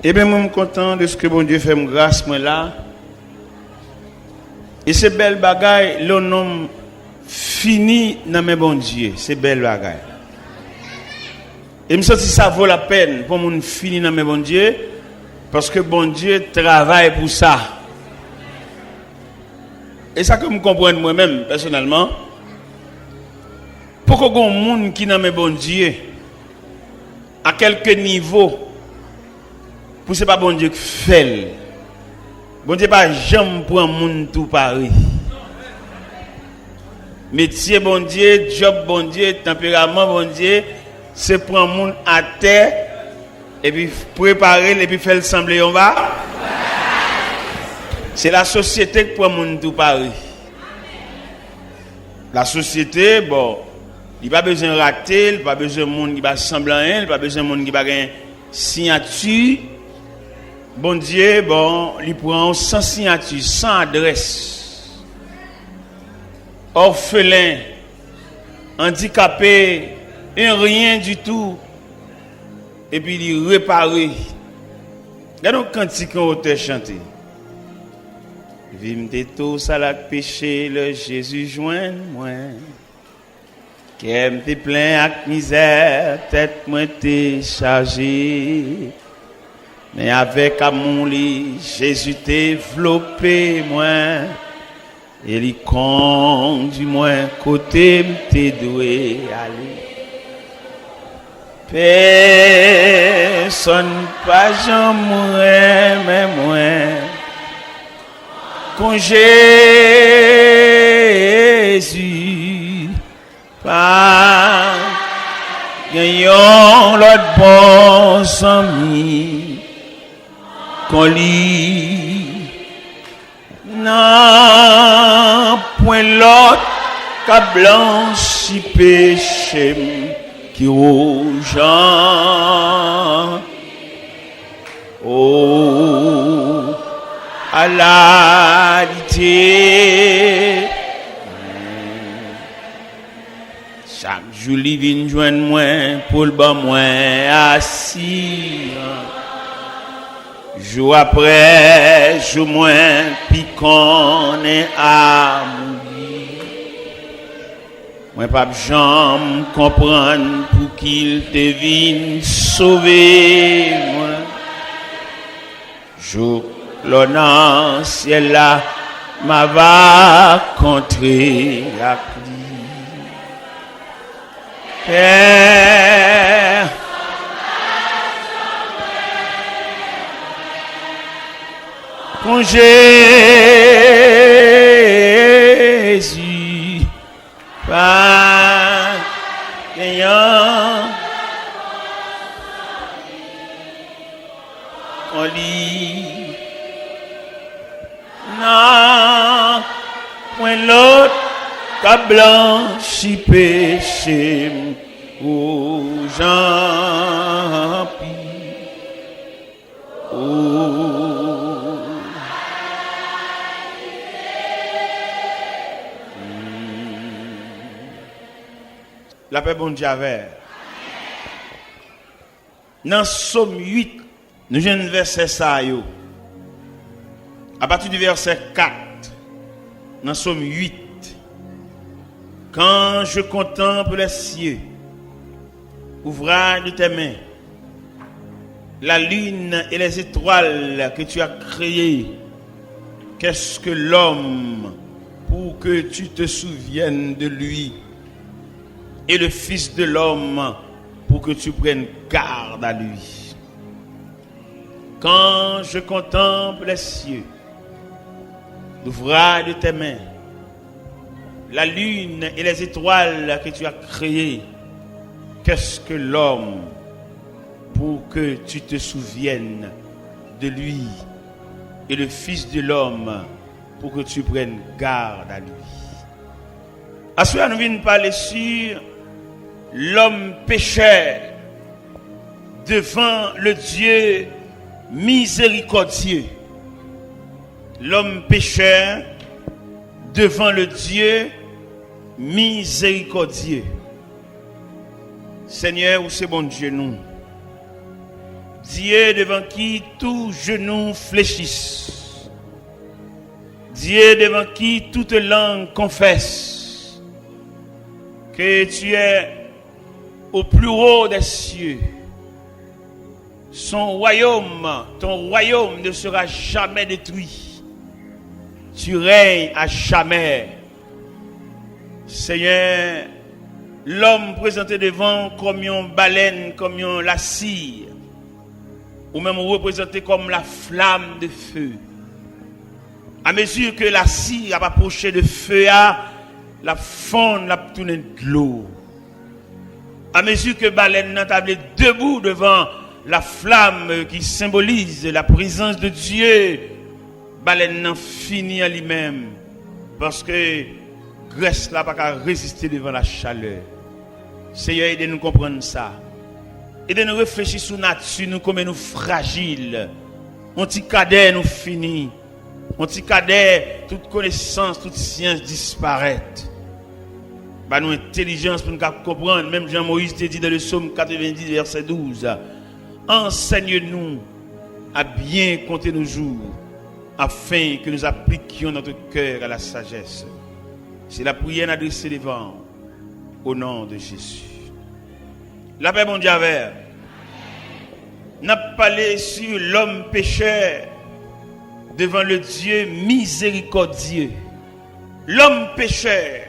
Eh bien, moi, je suis content de ce que bon Dieu fait me grâce, moi là. Et c'est belle bagaille, le nom fini dans mes bon Dieu. C'est belle bagaille. Et je me sens que ça vaut la peine pour mon fini dans mes bon Dieu. Parce que bon Dieu travaille pour ça. Et ça que je comprends moi-même, personnellement. Pour que les gens qui dans mes bon Dieu, à quelques niveaux, pour ce pas bon Dieu qui fait. Bon Dieu pas jamais pour un monde tout pareil. Métier bon Dieu, job bon Dieu, tempérament bon Dieu, c'est pour un monde à terre et puis préparer et puis faire le sembler en bas. C'est la société qui pour un monde tout pareil. La société, bon, il n'y a pas besoin de rater, il n'y a pas besoin de monde qui va sembler à rien, il n'y a pas besoin de monde qui va gagner signature. Bon Dieu, bon, il prend sans signature, sans adresse. Orphelin, handicapé, et rien du tout. Et puis il répare. Regardez quand on a chanté. Vim de tous à la péché, le Jésus joint moi. Qu'aime te plein avec misère, tête moi t'es chargée. Mais avec amour, Jésus t'a développé moi. Et il conduit moi côté m'te doué aller. Personne pas jamais mais moi. Quand Jésus pas gagnons l'autre bon ami. Qu'on lit non point l'autre qu'a blanchi péché qui rouge oh à la lité chaque jour il vient joindre moi pour le bas moi assis jour après jour moins piquant et à mourir. Moi pas jamais comprendre pour qu'il te vienne sauver moi. Jour l'on ciel là m'a va contrer la pluie. Père quand Jésus pas gagnant on lit non point l'autre qu'a blanchi péché aux gens la paix bon Dieu avec. Dans Somme 8, nous avons un verset ça yo. À partir du verset 4, dans Somme 8, quand je contemple les cieux, ouvrage de tes mains, la lune et les étoiles que tu as créées, qu'est-ce que l'homme pour que tu te souviennes de lui? Et le Fils de l'homme pour que tu prennes garde à lui. Quand je contemple les cieux, l'ouvrage de tes mains, la lune et les étoiles que tu as créées, qu'est-ce que l'homme pour que tu te souviennes de lui? Et le Fils de l'homme pour que tu prennes garde à lui. À cela, nous venons parler sur l'homme pécheur devant le Dieu miséricordieux. L'homme pécheur devant le Dieu miséricordieux. Seigneur, où c'est bon Dieu nous. Dieu devant qui tout genou fléchisse. Dieu devant qui toute langue confesse que tu es au plus haut des cieux. Son royaume, ton royaume ne sera jamais détruit. Tu règnes à jamais. Seigneur, l'homme présenté devant comme une baleine, comme une la cire, ou même représenté comme la flamme de feu. À mesure que la cire a approché de feu, la fonde la tourné de l'eau. À mesure que baleine n'a tablé debout devant la flamme qui symbolise la présence de Dieu, baleine n'a fini à lui-même parce que Grèce n'a pas qu'à résister devant la chaleur. Seigneur, aidez-nous comprendre ça. Aidez-nous réfléchir sur nature, nous comme nous fragiles. On petit cadet nous finit. On petit cadet, toute connaissance, toute science disparaît. Bah nous intelligence pour nous comprendre. Même Jean-Moïse te dit dans le psaume 90 verset 12. Enseigne-nous à bien compter nos jours, afin que nous appliquions notre cœur à la sagesse. C'est la prière adressée devant, au nom de Jésus. La paix mondiale. N'a parlé sur l'homme pécheur devant le Dieu miséricordieux. L'homme pécheur.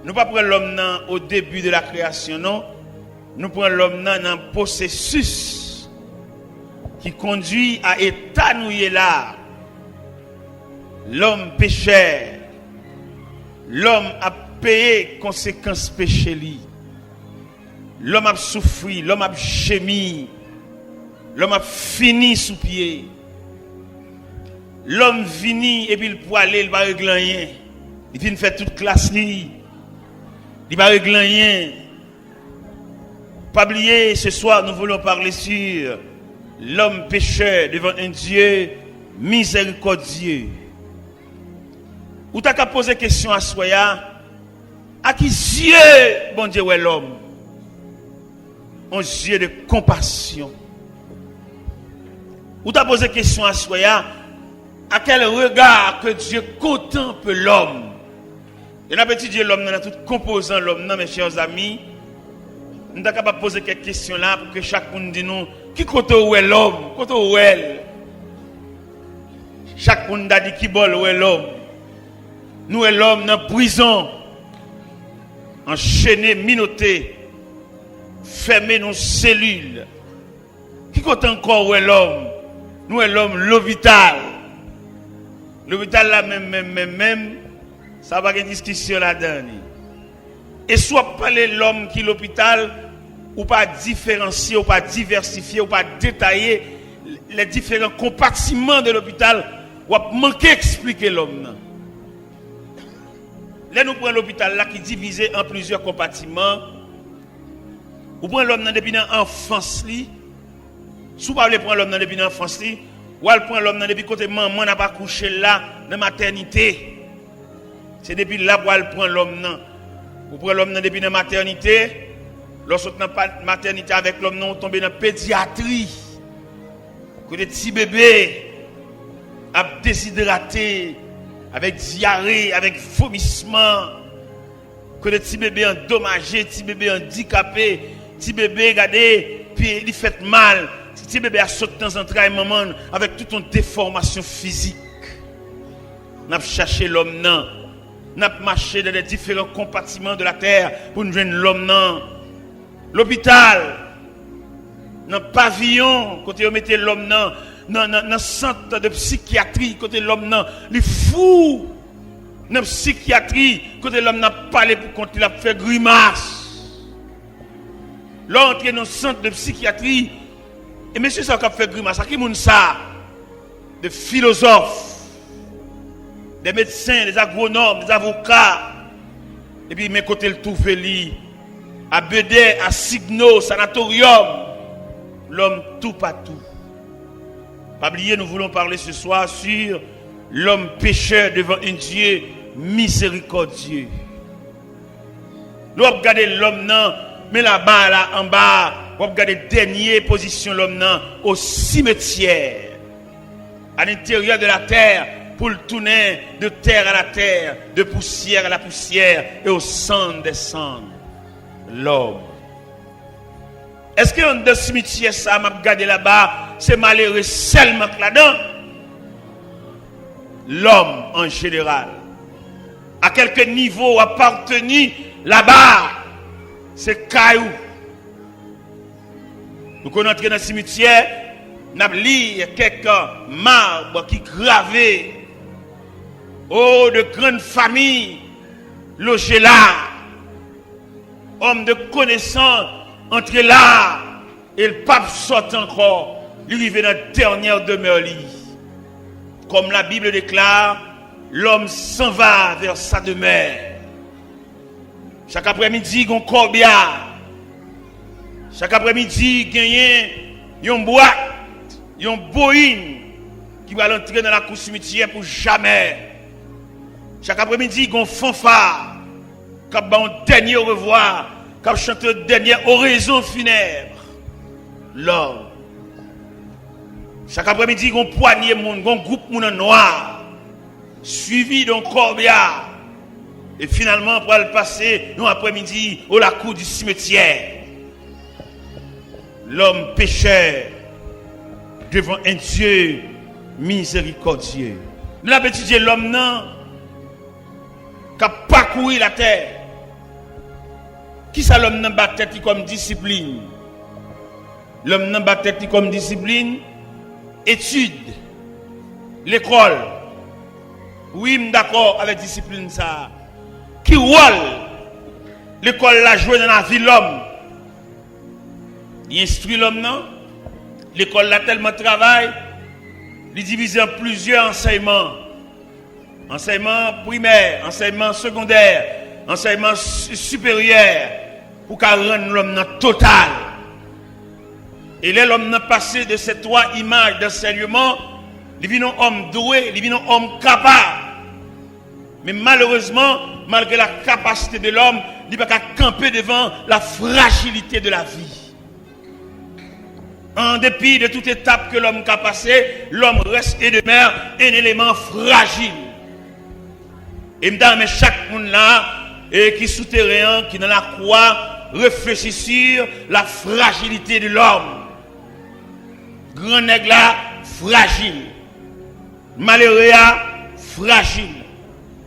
Nous ne prenons pas l'homme au début de la création, non. Nous prenons l'homme dans un processus qui conduit à étanouir là. L'homme pécheur. L'homme a payé conséquences péché li. L'homme a souffert, l'homme a gémi. L'homme a fini sous pied. L'homme vini et puis il peut aller, il va régler rien. Il vient faire toute classe li. Il va régler rien. Pas oublier, ce soir nous voulons parler sur l'homme pécheur devant un Dieu miséricordieux. Ou t'as qu'à poser question à Soya, à qui Dieu, bon Dieu, est l'homme? Un Dieu de compassion. Ou t'as posé question à Soya, à quel regard que Dieu contemple l'homme? Et là, petit Dieu, l'homme, dans tout composant l'homme, non, mes chers amis, nous sommes capables de poser quelques questions là pour que chaque monde dise nous, qui côté où est l'homme? Côté où est? Chaque monde a dit qui bol où est l'homme? Nous et l'homme dans la prison, enchaîné, minoté, fermé dans nos cellules. Qui compte encore où est l'homme? Nous et l'homme, l'hôpital. L'hôpital là même, ça va y avoir une discussion là-dedans. Et soit parler l'homme qui est l'hôpital, ou pas différencier, ou pas diversifier, ou pas détailler les différents compartiments de l'hôpital, ou manquer expliquer l'homme. Là, nous prenons l'hôpital là qui est divisé en plusieurs compartiments. Ou prenons l'homme depuis l'enfance. Si vous voulez prendre l'homme depuis l'enfance, ou prendre l'homme depuis côté maman n'a pas couché là, dans la maternité. C'est depuis là où elle prend l'homme. Vous prenez l'homme depuis la maternité. Lorsque vous êtes dans la maternité avec l'homme, vous tombez dans la pédiatrie. Que des petits bébés à déshydraté, avec diarrhée, avec vomissement, que les petits bébés endommagés, petits bébés handicapés, petits bébés, regardez, puis ils fait mal, petits bébés a sauté dans un train maman avec toute une déformation physique. Nous avons cherché l'homme, nous avons marché dans les différents compartiments de la terre pour nous joindre l'homme. L'hôpital, dans le pavillon, quand on mettait l'homme dans le centre de psychiatrie, côté l'homme nan, les fous, dans la psychiatrie, côté l'homme n'a pas parlé pour quand il a fait grimace. L'entrée dans le centre de psychiatrie, et monsieur ça a fait grimace, à qui moun ça? Des philosophes, des médecins, des agronomes, des avocats, et puis mes côtés le trouve li, à Bédé, à Signo, sanatorium, l'homme tout partout. Pas oublier, nous voulons parler ce soir sur l'homme pécheur devant un Dieu miséricordieux. Nous regardons l'homme, non, mais là-bas, là, en bas, on regarde dernière position l'homme au cimetière, à l'intérieur de la terre, pour le tourner de terre à la terre, de poussière à la poussière et au cendres des cendres. L'homme. Est-ce que dans le cimetière, ça m'a regardé là-bas, c'est malheureux seulement là-dedans? L'homme en général, à quelque niveau appartenu là-bas, c'est caillou. Nous connaissons dans le cimetière, nous avons lu quelques marbres qui gravaient. Oh, de grandes familles logées là. Hommes de connaissance entre là. Et le pape sort encore. Il arrive dans la dernière demeure. Comme la Bible déclare, l'homme s'en va vers sa demeure. Chaque après-midi, il y a un corbillard. Chaque après-midi, il y a une boîte, il y a une boïne qui va entrer dans la cour cimetière pour jamais. Chaque après-midi, il y a un fanfare qui a un dernier au revoir, qui a chanté une dernière oraison funèbre. L'homme. Chaque après-midi, il y a un poignée de monde, un groupe de monde noir, suivi d'un corbillard. Et finalement, pour aller passer un après-midi au la cour du cimetière. L'homme pécheur devant un Dieu miséricordieux. Nous avons étudié l'homme qui a parcouru la terre. Qui ça l'homme n'a pas tête comme discipline? L'homme n'a pas tête comme discipline. Étude. L'école. Oui, d'accord avec discipline ça. Qui rôle l'école l'a joué dans la vie de l'homme? Il instruit l'homme, non? L'école l'a tellement travaillé, il divise en plusieurs enseignements. Enseignement primaire, enseignement secondaire, enseignement supérieur, pour qu'à rendre l'homme total. Et là, l'homme n'a passé de ces trois images d'enseignement, il vit un homme doué, il vit un homme capable. Mais malheureusement, malgré la capacité de l'homme, il ne peut pas camper devant la fragilité de la vie. En dépit de toute étape que l'homme a passée, l'homme reste et demeure un élément fragile. Et mais chaque monde là, et qui souterrain, qui dans la croix, réfléchit sur la fragilité de l'homme. Grand nègre là, fragile. Malheureux fragile.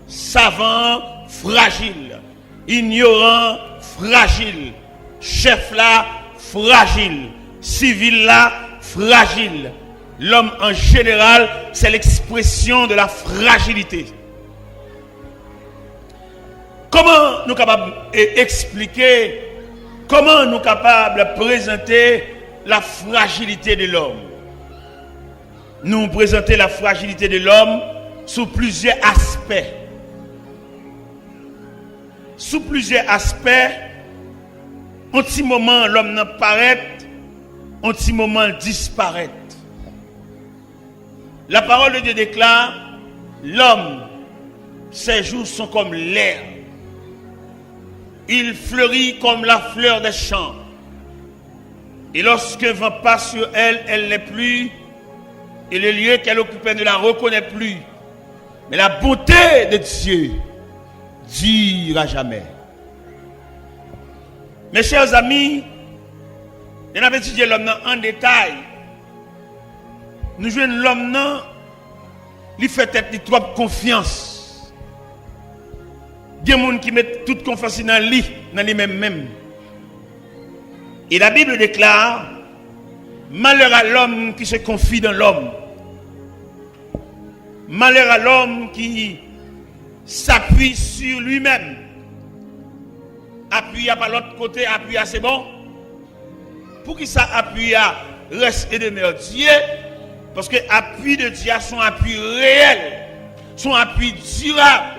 Savant, fragile. Ignorant, fragile. Chef là, fragile. Civil là, fragile. L'homme en général, c'est l'expression de la fragilité. Comment nous sommes capables d'expliquer, comment nous sommes capables de présenter la fragilité de l'homme? Nous présentons la fragilité de l'homme sous plusieurs aspects. Sous plusieurs aspects, un petit moment l'homme n'apparaît, un petit moment disparaît. La parole de Dieu déclare, l'homme, ses jours sont comme l'air. Il fleurit comme la fleur des champs. Et lorsqu'un vent passe sur elle, elle n'est plus. Et le lieu qu'elle occupait ne la reconnaît plus. Mais la bonté de Dieu durera jamais. Mes chers amis, on a étudié l'homme en détail. Nous jouons l'homme, il fait être trop confiance. Il y a des gens qui mettent toute confiance dans lui-même. Et la Bible déclare, malheur à l'homme qui se confie dans l'homme. Malheur à l'homme qui s'appuie sur lui-même. Appuie à par l'autre côté, appuie à c'est bon. Pour qui ça appuie à reste et demeure Dieu? Parce que l'appui de Dieu, son appui réel, son appui durable,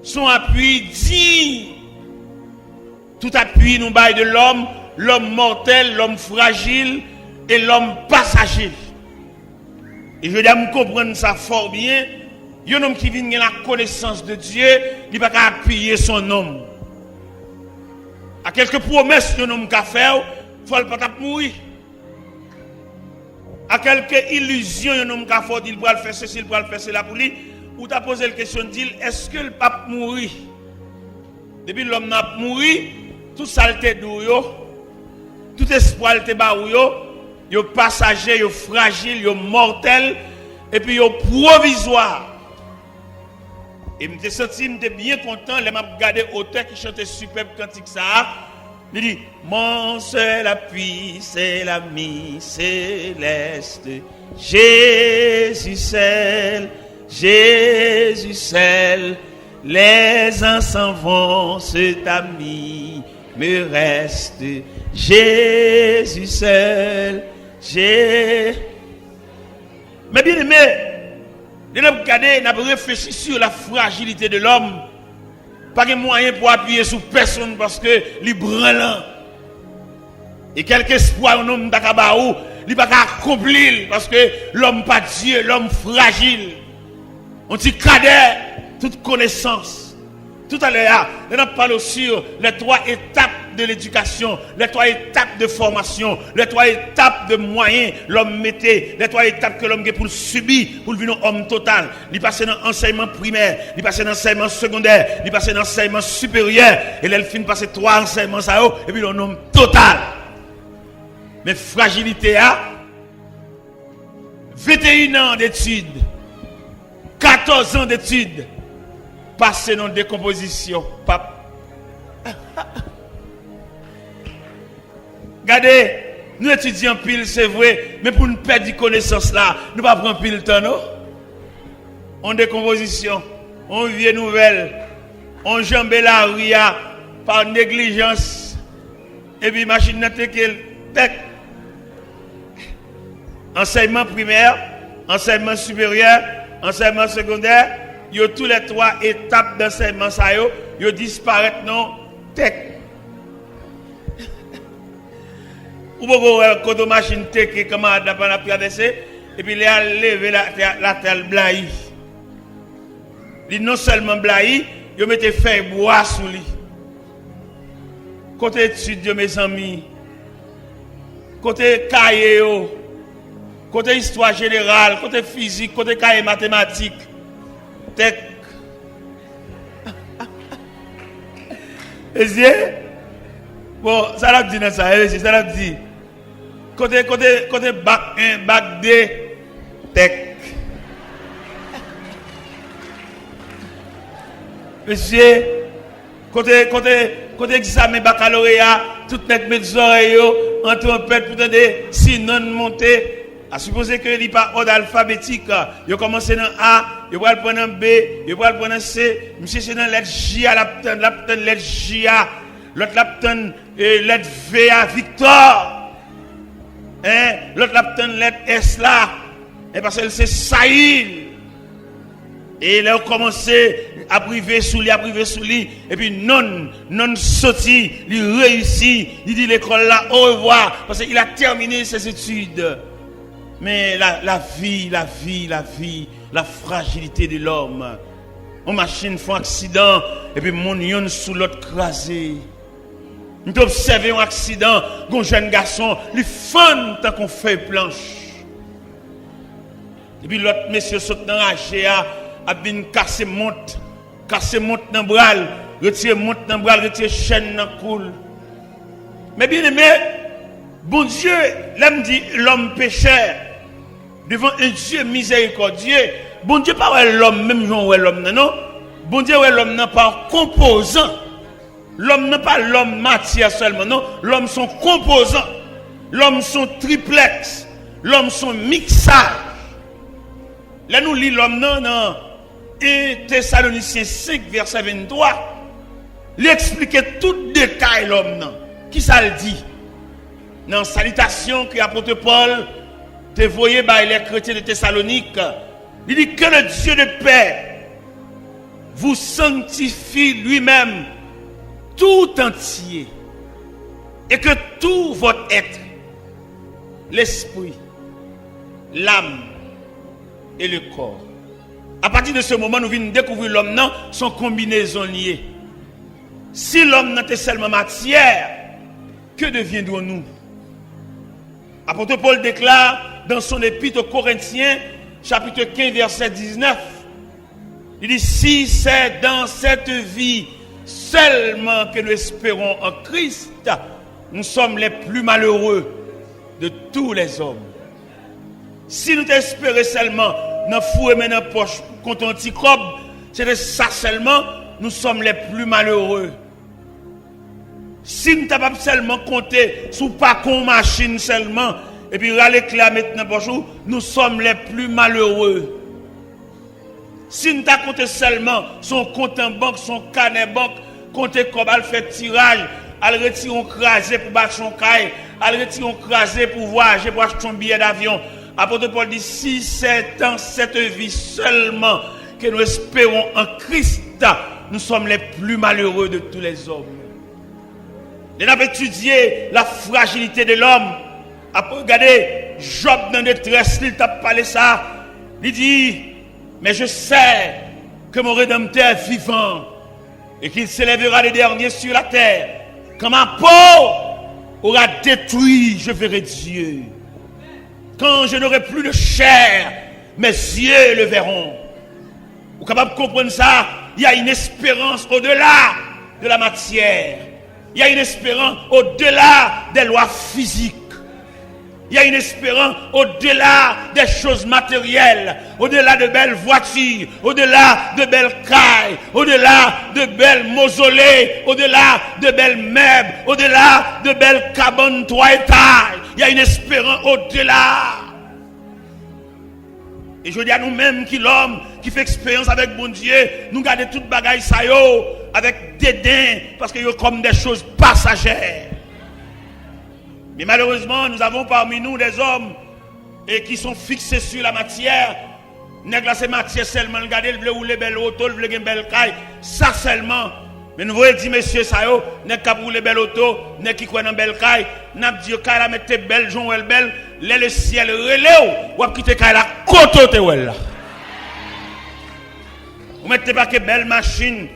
son appui digne. Tout appui nous baille de l'homme, l'homme mortel, l'homme fragile et l'homme passager. Et je dois me comprendre ça fort bien. Un homme qui vient de la connaissance de Dieu, il ne peut pas appuyer son homme. À quelques promesses que l'homme a fait, toutefois, il ne peut pas mourir. À quelques illusions, il y a un dit, il va faire ceci, il va faire cela pour lui. Ou tu as posé la question, dit, est-ce que le pape mourir? Depuis l'homme n'a mouru, tout saleté d'où, tout espoir était barou, yo passager, yo fragile, yo mortel, et puis yo provisoire. Et je me senti bien content, je m'a regardé auteur qui chantait superbe cantique ça. Il dit, mon seul appui, c'est l'ami céleste. Jésus seul, Jésus seul. Les uns s'en vont, cet ami me reste. Jésus seul, Jésus. Mais bien aimé, nous avons réfléchi sur la fragilité de l'homme. Pas de moyen pour appuyer sur personne parce que les branlant. Et quelque espoir un homme d'Akabaou, il va pas accomplir parce que l'homme pas Dieu, l'homme fragile. On dit cadet, toute connaissance. Tout à l'heure, nous avons parlé sur les 3 étapes de l'éducation, les 3 étapes de formation, les 3 étapes de moyens l'homme mettait, les 3 étapes que l'homme a pour subir, pour devenir homme total. Il passe dans l'enseignement primaire, il passe dans l'enseignement secondaire, il passe dans l'enseignement supérieur, et là, il finit passer 3 enseignements ça, et puis l'homme total. Mais fragilité a 21 ans d'études, 14 ans d'études, passé dans décomposition. Regardez, nous étudions pile, c'est vrai, mais pour nous perdre de connaissance là, nous ne pas prendre pile temps, non? En décomposition, on vient nouvelle, on jambe la ria par négligence, et puis machine n'a tech. Enseignement primaire, enseignement supérieur, enseignement secondaire, yo tous les 3 étapes d'enseignement ça yo disparaissent non tech. Ou beaucoup quand machine tech comment on a traversé et puis il a levé la terre blaï. Il non seulement blaï, yo mettait feuille bois sous lui. Côté étude mes amis, côté cahier côté histoire générale, côté physique, côté cahier mathématiques. Tech. Bon, ça l'a dit dans ça, ça l'a dit. Côté bac 1, bac 2, tech. Monsieur, côté examen baccalauréat, tout net mes oreilles en trompette pour tenter sinon monter. À supposer que il n'y a pas ordre alphabétique, il commence dans A, il va prendre un B, il va prendre un C, monsieur c'est dans lettre J à l'aptone lettre J à l'autre l'aptone lettre V à Victor. Hein, l'autre l'aptone lettre S là, et parce que c'est Saïl. Et là on commence à priver sous lui, et puis non sorti, il réussit, il dit l'école là au revoir parce qu'il a terminé ses études. Mais la vie, la fragilité de l'homme. On machine font accident et puis mon yon sous l'autre crasé. Nous observons un accident, un jeune garçon, il fun tant qu'on fait planche. Et puis l'autre monsieur saute dans la GA, a bien cassé monte dans bras, retire monte dans bras, retire chaîne dans coule. Mais bien aimé, bon Dieu, l'homme dit l'homme pécheur. Devant un Dieu miséricordieux, bon Dieu pas l'homme même genre l'homme non. Bon Dieu l'homme non pas composant. L'homme n'est pas l'homme matière seulement non, l'homme son composant. L'homme son triplex, l'homme son mixage. Là nous lit l'homme non 1 Thessaloniciens 5 verset 23. Il explique tout détail l'homme non. Qui ça le dit? Dans salutation que l'apôtre Paul te voyez par les chrétiens de Thessalonique, il dit que le Dieu de paix vous sanctifie lui-même tout entier et que tout votre être, l'esprit, l'âme et le corps. À partir de ce moment, nous venons découvrir l'homme non, son combinaison liée. Si l'homme n'était seulement matière, que deviendrons-nous? Apôtre Paul déclare dans son épître aux Corinthiens, chapitre 15, verset 19, il dit, si c'est dans cette vie seulement que nous espérons en Christ, nous sommes les plus malheureux de tous les hommes. Si nous espérons seulement dans fou et dans la poche contre un petit cob, c'est de ça seulement, nous sommes les plus malheureux. Si nous n'avons pas seulement compté sur pas qu'on machine seulement, et puis râler clair maintenant pour nous sommes les plus malheureux. Si nous avons compté seulement son compte en banque, son carnet banque, compter comme elle fait tirage, elle retire un crasé pour battre son caille, elle retire un crasé pour voyager, pour acheter son billet d'avion. Apôtre Paul dit, si c'est dans cette vie seulement que nous espérons en Christ, nous sommes les plus malheureux de tous les hommes. Nous avons étudié la fragilité de l'homme. Après, regardez, Job dans la détresse, il t'a parlé ça. Il dit, mais je sais que mon Rédempteur est vivant et qu'il s'élèvera les derniers sur la terre. Quand ma peau aura détruit, je verrai Dieu. Quand je n'aurai plus de chair, mes yeux le verront. Vous êtes capable de comprendre ça? Il y a une espérance au-delà de la matière. Il y a une espérance au-delà des lois physiques. Il y a une espérance au-delà des choses matérielles, au-delà de belles voitures, au-delà de belles cailles, au-delà de belles mausolées, au-delà de belles meubles, au-delà de belles cabanes 3 étages. Il y a une espérance au-delà. Et je dis à nous-mêmes qui l'homme qui fait expérience avec bon Dieu, nous gardons toute bagaille ça yo avec dédain parce que yo comme des choses passagères. Mais malheureusement, nous avons parmi nous des hommes et qui sont fixés sur la matière. Nèg la c'est matière seulement, regarder le rouler belle auto, le une belle caille, ça seulement. Mais nous voyons dire monsieur ça yo, nèg qui rouler belle auto, nèg qui croit dans belle caille, n'a dit caille la mettre belle, jon elle belle, le ciel relève ou quitter caille la côté te là. Vous mettez pas que belle machine,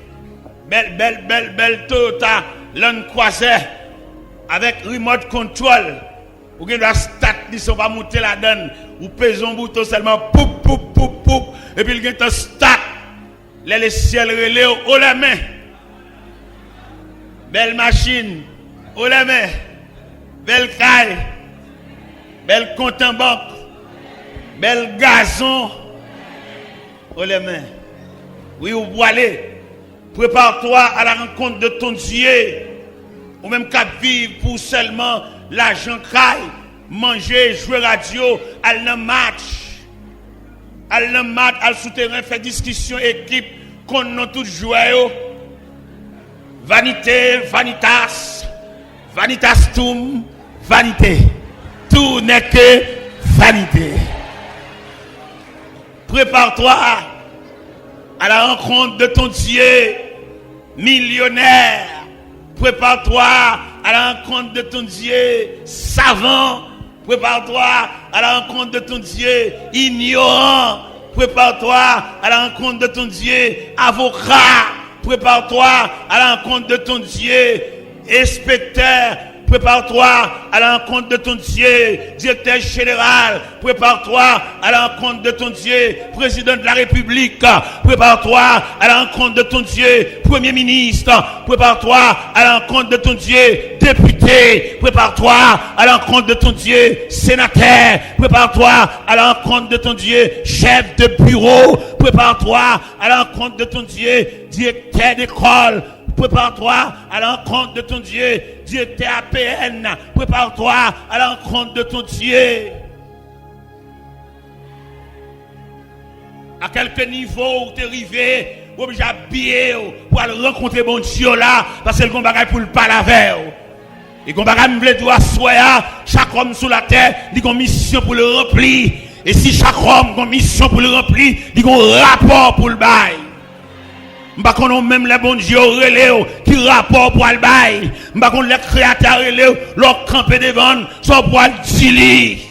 belle Toyota Land Cruiser avec remote control. Ou bien la start, ils sont pas monter la donne. Ou pèse un bouton seulement, poup. Et puis il y a un start. Le ciel relève haut la main. Belle machine, haut la main. Belle caille. Belle compte en banque. Belle gazon, haut la main. Oui, ou aller. Prépare-toi à la rencontre de ton Dieu. Ou même qu'à vivre pour seulement l'argent caille, manger, jouer radio, aller dans match, aller souterrain, faire discussion, équipe, qu'on a tout joué. Vanité, vanitas, vanitastum, vanité. Tout n'est que vanité. Prépare-toi à la rencontre de ton Dieu millionnaire. Prépare-toi à la rencontre de ton Dieu savant. Prépare-toi à la rencontre de ton Dieu ignorant. Prépare-toi à la rencontre de ton Dieu avocat. Prépare-toi à la rencontre de ton Dieu inspecteur. Prépare-toi à la rencontre de ton Dieu, directeur général. Prépare-toi à la rencontre de ton Dieu, président de la République. Prépare-toi à la rencontre de ton Dieu, premier ministre. Prépare-toi à la rencontre de ton Dieu, député. Prépare-toi à la rencontre de ton Dieu, sénateur. Prépare-toi à la rencontre de ton Dieu, chef de bureau. Prépare-toi à la rencontre de ton Dieu, directeur d'école. Prépare-toi à la rencontre de ton Dieu, directeur APN. Prépare-toi à la rencontre de ton Dieu. À quelques niveaux où tu es arrivé, ou obligé habiller pour aller rencontrer mon Dieu là, parce que le combat pour le parler avec. Et le combat me veut dire à chaque homme sur la terre, il a une mission pour le remplir. Et si chaque homme a une mission pour le remplir, il a un rapport pour le bail. M'pa connait même les bons dieux relève qui rapport pour le bail. M'pa connait les créateurs relève leur camper devant son pour le dili.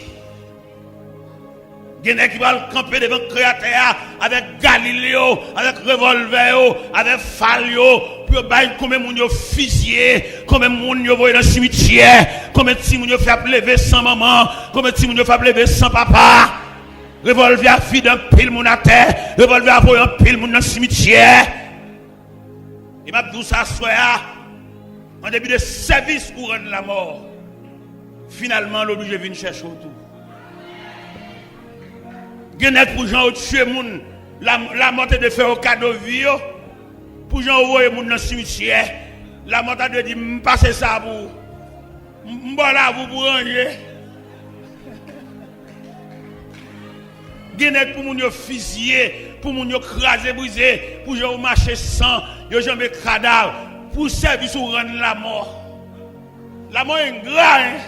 Gene qui va camper devant créateur avec Galiléo, avec revolver, avec Falio, pour bail comme moun yo fusillé, comme moun yo voyé dans le cimetière, Combien de petits moun yo fait lever sans maman? Combien de petits moun yo fait lever sans papa? Revolver vide un pile moun à terre. Revolver pour un pile moun dans le cimetière. Et m'a dit ça soir en début de service pour rendre la mort. Finalement l'obligé vient chercher autour. Genek pour gens tuer moun la mort de faire au cadeau vie pour gens envoyer moun dans le cimetière. La mort de dire passer ça pour m'bola vous pour ranger. Genek pour moun yo fusiller, pour moun yo craser briser, pour gens marcher sans, yo jamais cadavre pour service ou rendre la mort. La mort est grave.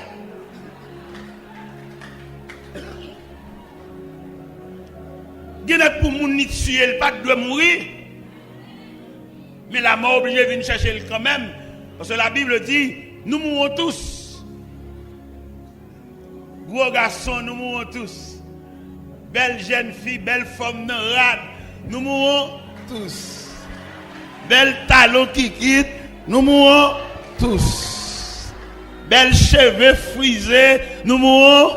Genek pour moun ni tuer, pas doit mourir. Mais la mort obligée de venir chercher quand même. Parce que la Bible dit, nous mourrons tous. Gros garçons, nous mourrons tous. Belle jeune fille, belle femme rade, nous mourrons tous. Belle talon qui quitte, nous mourrons tous. Belle cheveux frisés, nous mourrons.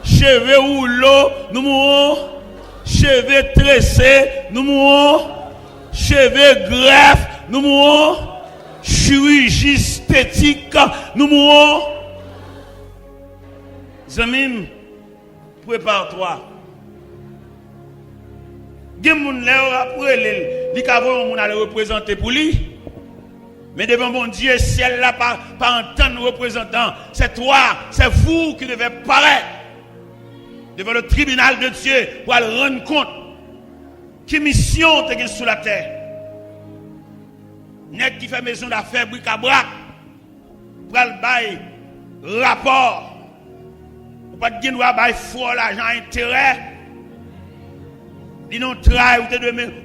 Cheveux rouleaux, nous mourrons. Cheveux tressés, nous mourrons. Cheveux greffes, nous mourrons. Chirurgie esthétique, nous mourrons. Zamim, prépare-toi. Gen moun lè après li ka voye moun aller représenter pour lui. Mais devant mon Dieu, ciel là pas entendre représentant, c'est toi, c'est vous qui devez paraître devant le tribunal de Dieu pour aller rendre compte qui mission tu as sur la terre. Nèg qui fait maison d'affaires bric-à-brac pour aller bail rapport. Ou pas de droit bail fort l'argent intérêt. Ils n'ont travail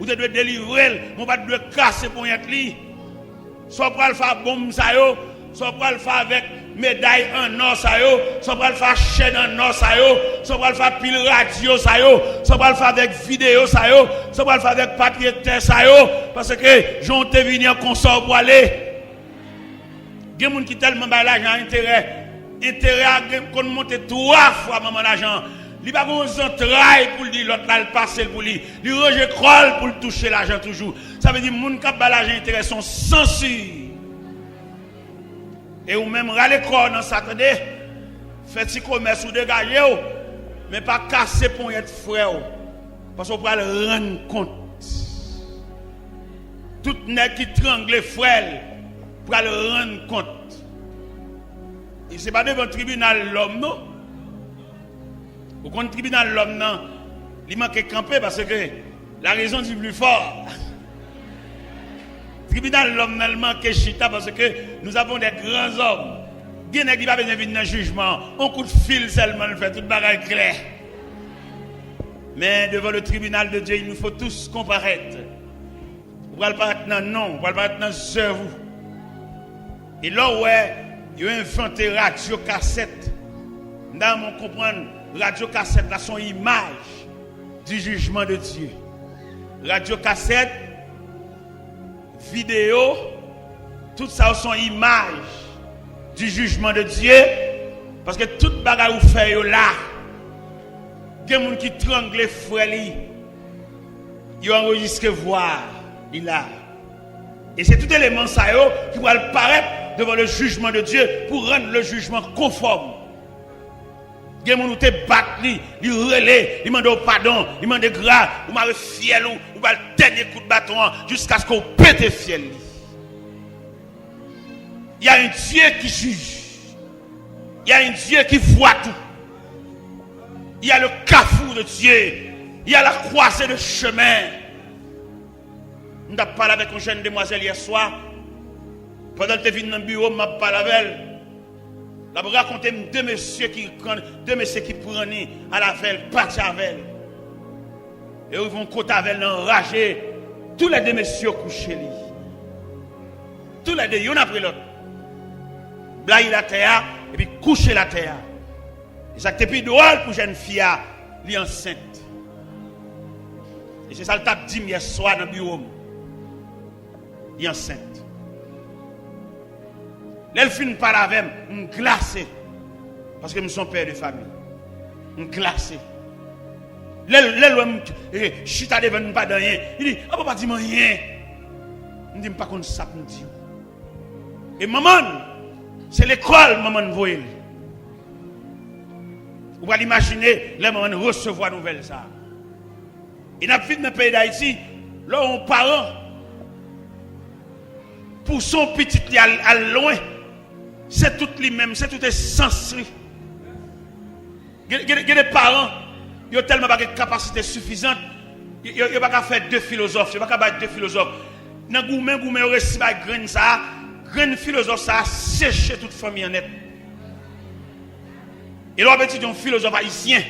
ou te doit délivrer, on va te casser pour y être li. Soit pour le faire bombe ça yo, soit pour le faire avec médaille en or ça yo, soit pour le faire chaîne en or ça yo, soit pour le faire pile radio ça yo, soit pour le faire avec vidéo ça yo, soit pour le faire avec papier terre ça yo, parce que j'ont te venir en consort pour aller. Gen moun qui tellement ba l'argent intérêt à qu'on monte 3 fois maman l'argent. Il n'y a pas de travail pour dire l'autre là, le passer pour lui. Il range crolle pour toucher l'argent toujours. Ça veut dire que les gens qui ont l'argent intérêt sont censure. Et ou même râler corps dans ça, faites si commerce ou dégager, mais pas casser pour être frère. Parce qu'on peut le rendre compte. Tout nèg qui trangle frère, pour le rendre compte. Et ce n'est pas devant le tribunal l'homme, non? Au compte tribunal l'homme non, il manque camper parce que la raison du plus fort. Tribunal l'homme il manque chita parce que nous avons des grands hommes. Il n'y a pas besoin de venir dans le jugement. On coup de fil seulement le fait tout bagage clair. Mais devant le tribunal de Dieu, il nous faut tous comparaître. On va le paraître dans non, on va le paraître dans cerveau. Et là ouais, il a inventé radio cassette. Dans mon comprendre radio cassette là son image du jugement de Dieu. Radio cassette, vidéo, tout ça sont images du jugement de Dieu. Parce que toute bagarre ou fait là, il y a des gens qui tranglent frère li, ils enregistrent voix, il a. Et c'est tout élément ça qui va apparaître devant le jugement de Dieu pour rendre le jugement conforme. Il y a des gens qui te battent, ils relèvent, ils demandent pardon, ils demandent grâce, ils m'ont fiel ou va le dernier coup de bâton jusqu'à ce qu'on pète fiel. Il y a un Dieu qui juge. Il y a un Dieu qui voit tout. Il y a le carrefour de Dieu. Il y a la croisée de chemin. On a parlé avec une jeune demoiselle hier soir. Pendant que tu es venu dans le bureau, je parlé avec elle. Je vais raconter deux messieurs qui prennent à la veille, partent avec elle. Et ils vont côté avec elle, enragés. Tous les deux messieurs couchés. Tous les deux, l'un après l'autre. Blaye la terre, et puis coucher la terre. Et ça, c'est plus drôle pour une jeune fille, elle est enceinte. Et c'est ça le tape dit hier soir dans le bureau. Elle est enceinte. Elle fin par avec me glacé. Parce que je suis père de famille. Me glacé. Je suis allé devant pas de rien. Il dit, ah, papa, dis-moi rien. Je dis, pas qu'on ça me dit. Et maman, c'est l'école, maman, voyez. Vous pouvez l'imaginer, les mamans recevoir nouvelle ça. Et dans le pays d'Haïti, là, on parent, pour son petit à loin, c'est tout lui-même, c'est tout essence. Il y a des parents, ils ont tellement pas de capacité suffisante, ils n'ont pas faire deux philosophes, ils n'ont pas faire deux philosophes. Dans le gourmet, ils ont reçu la graine, ça, graine philosophe, ça a séché toute famille en net. Et là, on dit un philosophe haïtien.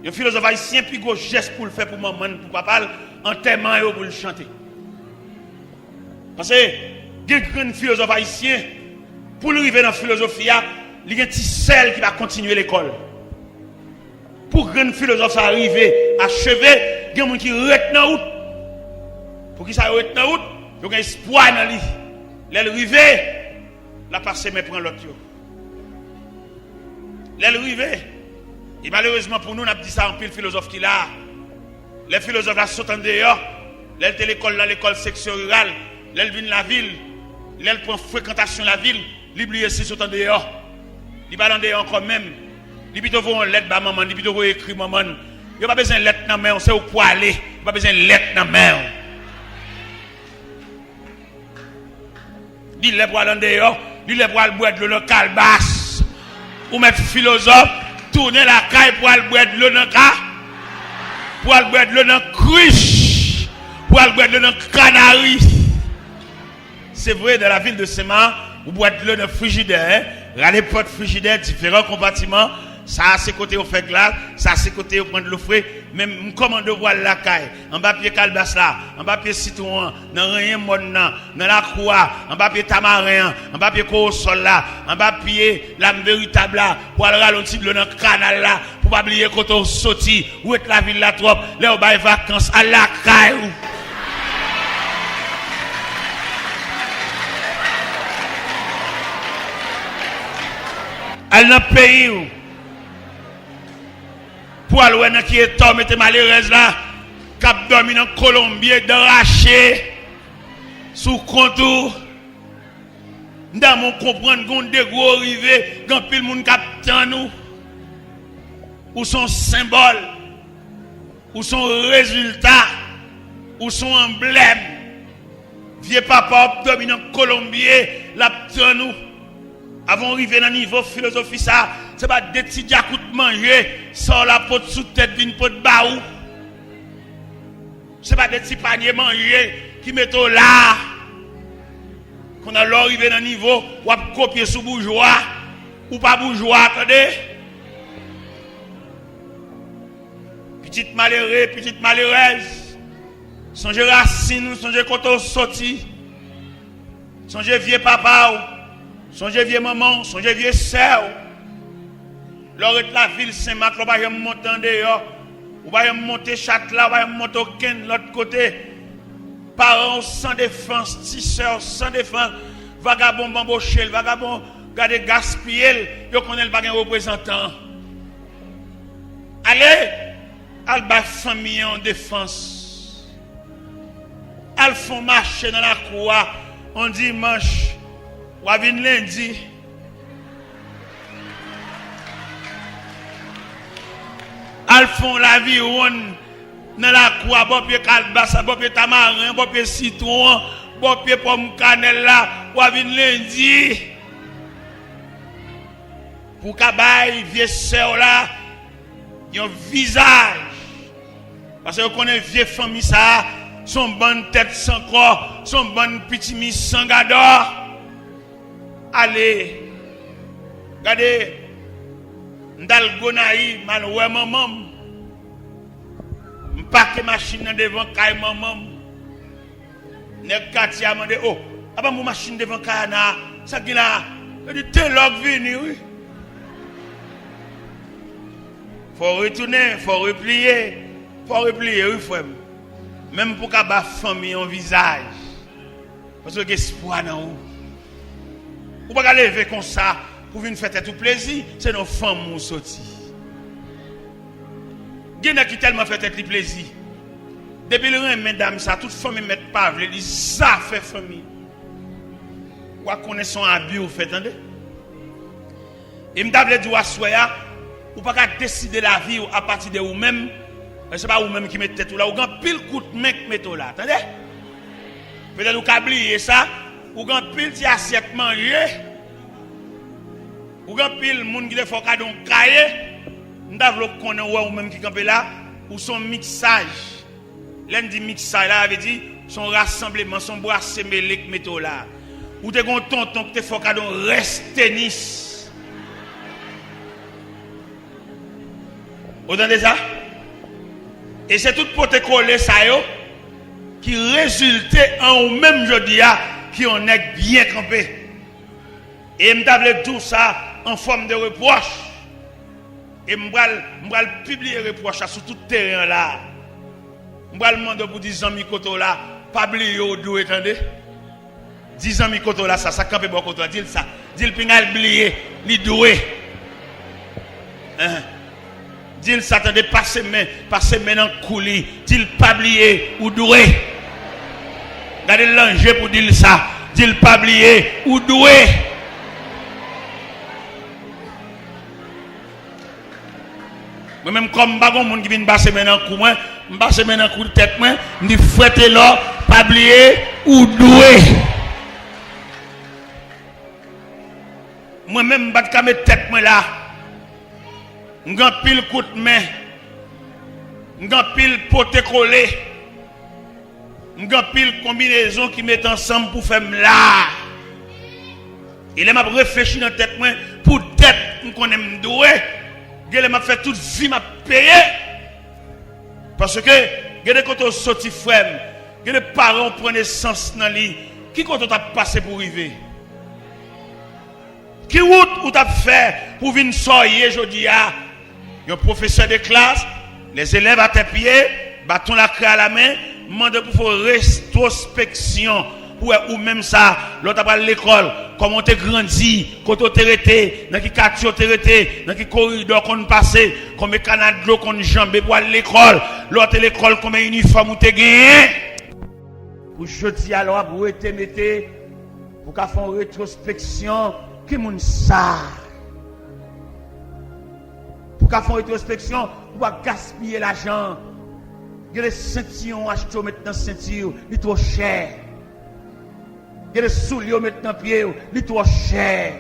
Un philosophe haïtien, puis gros geste pour le faire pour maman, pour papa, enterrement et pour le chanter. Parce que, il y a un grand philosophe haïtien, pour arriver dans la philosophie, il y a un petit sel qui va continuer l'école. Pour grand philosophe arriver, achever, il y a un monde qui reste dans la route. Pour qu'il ça reste dans la route, il y a un espoir dans lui. L'arrivée, la passé, mais prend l'autre. L'arrivée, et malheureusement pour nous, on a dit ça en pile philosophe qui là. Les philosophes là sautent en dehors. Ils étaient l'école dans l'école section rurale. Ils viennent la ville. Ils prennent fréquentation de la ville. Ils oublient si sautent en dehors. Ils ne en dehors encore même. Ils plutôt vont lettre à maman. Ils plutôt écrire maman. Il n'y a pas besoin de lettre dans la main. On sait où pour aller. Il n'y a pas besoin de lettre dans la main. Ils les pour aller en dehors. Ils les pour aller boire de l'eau calebasse. Ou mettre philosophe. Tourner la caille pour aller boire de l'eau dans le cas. Pour aller boire de l'eau dans le cruche. Pour aller boire de l'eau dans le canari. C'est vrai, dans la ville de Sema, vous boire de l'eau dans le frigidaire. Regardez porte frigidaire, différents compartiments. Ça à ses côtés, on fait glace. Ça à ses côtés, on prend de l'eau frais. Même, on commande de boire la caille. En bas, pied calebasse là. En bas, pied citron. Dans rien, mon dans la croix. En bas, pied tamarin. En bas, pied sol là. En bas, pied l'âme véritable là. Pour aller ralentir de l'eau dans le canal là. Pour pas oublier quand on sortit. Où est la ville là trop. Là, on va vacances à la caille. Elle n'a pays où. Pour aller qui est tombé, mettez malheureuse là, cap dormi dans Colombie, d'arracher, sous contour. Dans mon comprendre qu'on des gros arrivés, quand pile moun cap nous, ou son symbole, ou son résultat, ou son emblème. Vieux papa dormi dans Colombie, la nous. Avant d'arriver dans le niveau philosophie, ça, c'est pas des petits diacoutes manger, sans la peau sous tête d'une peau de baou. C'est pas des petits paniers manger qui mettent là. Qu'on a l'arrivée dans le niveau, ou à copier sous bourgeois, ou pas bourgeois, attendez. Petite malheureuse. Songez racine, songez quand on sorti. Songez vieux papa. Songez vieux maman, songez vieux sœur. Lors de la ville Saint-Marc, on va monter en dehors. On va monter Châtelet, on va monter au Ken, l'autre côté. Parents sans défense, petits sœurs sans défense. Vagabond bamboché, vagabond gardé gaspillé. Yo connaît pas un représentant. Allez, al ba famille en défense. Al font marcher dans la cour on dimanche. Ou avin lundi. Al font la vie ronde dans la cour, bon pied calbassa, bon pied tamarin, bon pied citron, bon pied pomme cannelle là, ou avin lundi. Pour qu'abaye vieux sœur là, yon visage. Parce que vous connaissez vieux famille ça, son bonne tête sans corps, son bonne petit mis sans gador. Allez, regardez, m'dal gonaï, man ouais maman, m'paque machine devant kay maman, nèg quartier a demandé oh, aba mon machine devant kay na, ça qui là, il dit t'es log vini oui. Faut retourner, faut replier, oui frère. Même pour qu'à famille en visage, parce que espoir dans vous. Ou pas lever comme ça pour venir faire tout plaisir, c'est nos femmes qui sorti. Il y a qui tellement fait tête plaisir. Depuis le rein, mesdames, ça, toute famille met pas, elle dit ça fait famille. Ou à connaître son abus, vous faites, attendez. Et me d'abord dit, ou pas décider la vie à partir de vous-même. C'est pas vous-même qui mettez tout là. Ou avez pile coup de main qui mettez là. Attendez. Peut-être vous avez oublié ça. Ou avez pile de assiette manger. Ou avez pile de monde qui fait un cadeau cahier. Nous avons connaître vous-même qui campé là. Ou son mixage. L'un dit mixage là, avait dit son rassemblement, son bois semélé qui mettez là. Ou te gon tonton qui te fait un cadeau reste tennis. Vous entendez ça? Et c'est tout pour te coller ça yo, qui résultait en ou même jeudi qui on est bien campé. Et m'table tout ça en forme de reproche. Et m'bral publier reproche sur tout terrain là. M'bral demander pour 10 ans mi koto là, pas oublier au dou attendez. 10 ans mi koto là ça campé bon koto dit ça. Dit pingal oublier, li doué. Dit ça attendez passer main dans coulis, dit pas oublier ou doué. Regardez l'enjeu pour dire ça, dit pas oublier ou doué. Moi même comme bagon monde qui vient passer main dans cou moi, passer main dans cou de tête moi, me fouetter là, pas oublier ou doué. Moi même pas de mettre tête moi là. M'gan pile coup de main, m'gan pile pote collé, m'gan pile combinaison qui met ensemble pour faire là. Il m'a réfléchi dans tête moi pour tête m'connais m'doué, il m'a fait toute vie m'a payé. Parce que gade quand on sorti frère, gade parents prennent sens dans lui, qui quand on t'a passé pour arriver? Qui route ou t'a fait pour venir sortir aujourd'hui a un professeur de classe, les élèves à tes pieds, bâton la craie à la main, demande pour faire rétrospection ou même ça, l'autre à l'école, comment tu grandi, quand tu es arrêté, dans quel quartier tu es arrêté, dans quel corridor qu'on passé, combien de canaux de l'eau qu'on jambé pour aller à l'école, l'autre à l'école, combien d'uniformes tu as gagné. Pour jeudi alors, pour te mettre, pour faire une rétrospection, qui moun ça? Pour faire une rétrospection, pour pas gaspiller l'argent. Il y a des ceintures achetés maintenant ceinture, il est trop cher. Il y a des souliers maintenant pied, il est trop cher.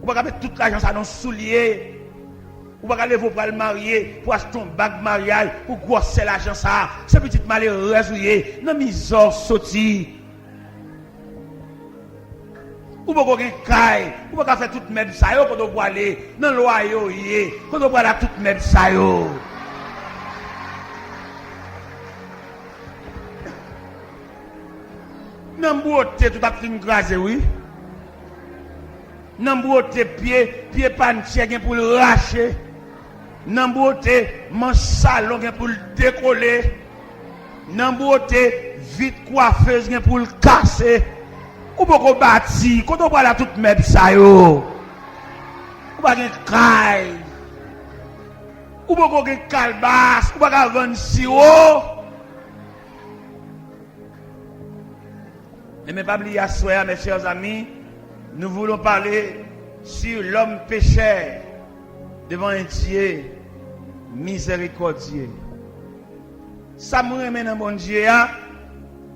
Vous pas mettre tout l'argent ça dans souliers. Vous pas aller pour le marier, pour acheter un bague mariage, pour grosser l'argent ça. C'est petit malheureux résoudre, dans misère sorti. Ou pas qu'on caille, ou pas faire tout même ça yo quand on va aller dans loyer yé, quand on va aller tout même ça yo. Nan beauté tout a fin grasé oui. Nan beauté pied pantier gen pour le racher. Nan beauté manche salon gen pour le décoller. Nan beauté vite coiffeuse gen pour le casser. Ou pas qu'on bâti, quand on va là tout même ça yo. Ou pas gen caille. Ou pas qu'on gen calebasse, ou pas vendre sirop. Mais pas oublier à soir mes chers amis, nous voulons parler sur l'homme pécheur devant un Dieu miséricordieux. Ça me remet dans mon Dieu,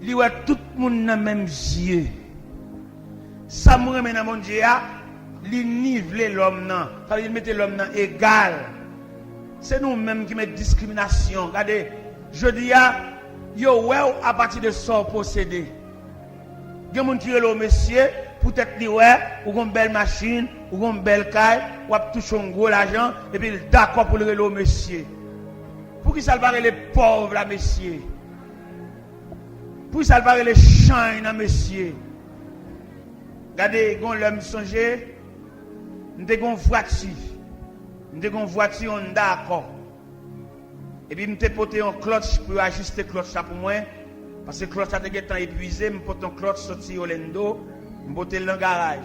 il y a tout le monde dans le même Dieu. Ça me remet dans mon Dieu, il nivelle l'homme, il met l'homme égal. C'est nous-mêmes qui mettons discrimination. Regardez, je dis, yo, à partir de ça, posséder. Il y a des gens qui sont monsieur, peut-être dire, ou une belle machine, ou une belle caille, ou toucher un gros l'argent, et puis d'accord pour le monsieur. Pour qui ça va les pauvres, là, monsieur? Pour qui ça va les champs, là, monsieur? Regardez, quand l'homme songe, nous avons une voiture, on d'accord. Et puis, nous avons porté un clutch pour ajuster le clutch pour moi. Parce que le clutch a été épuisé, je porte un clutch sorti au lendo, je porte dans le garage.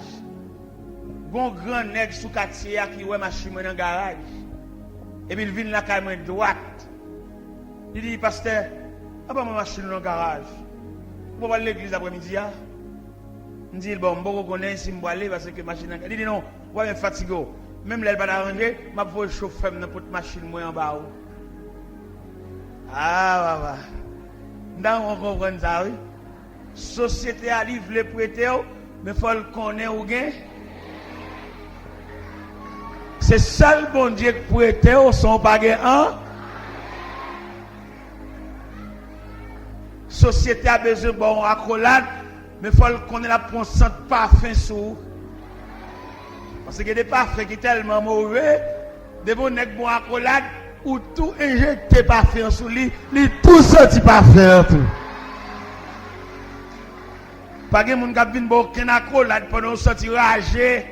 gon grand nèg sous quartier qui ouais machine dans garage. Et puis il vient la caméra droite. Il dit pasteur, ah bah ma machine dans garage. On va à l'église après-midi ah. Il dit bon, bon connaît si me aller parce que machine dans garage. Il dit non, ouais me fatigué. Même là pas arrangé, m'a faut chauffer n'importe machine moi en bas. Ah bah. On comprend ça oui. Société a livré prêter mais faut le connaître ou gain. C'est seul bon Dieu qui prêter au son pas gain. Société a besoin de bon accolade mais faut le connaître la prendre sans parfum sous. Parce que des parfums qui tellement mauvais, des bons nèg bon accolade ou tout injecté parfum sous lui, tout sorti parfum tout. Pas de monde qui vient bon aucun accolade pendant sorti ragé.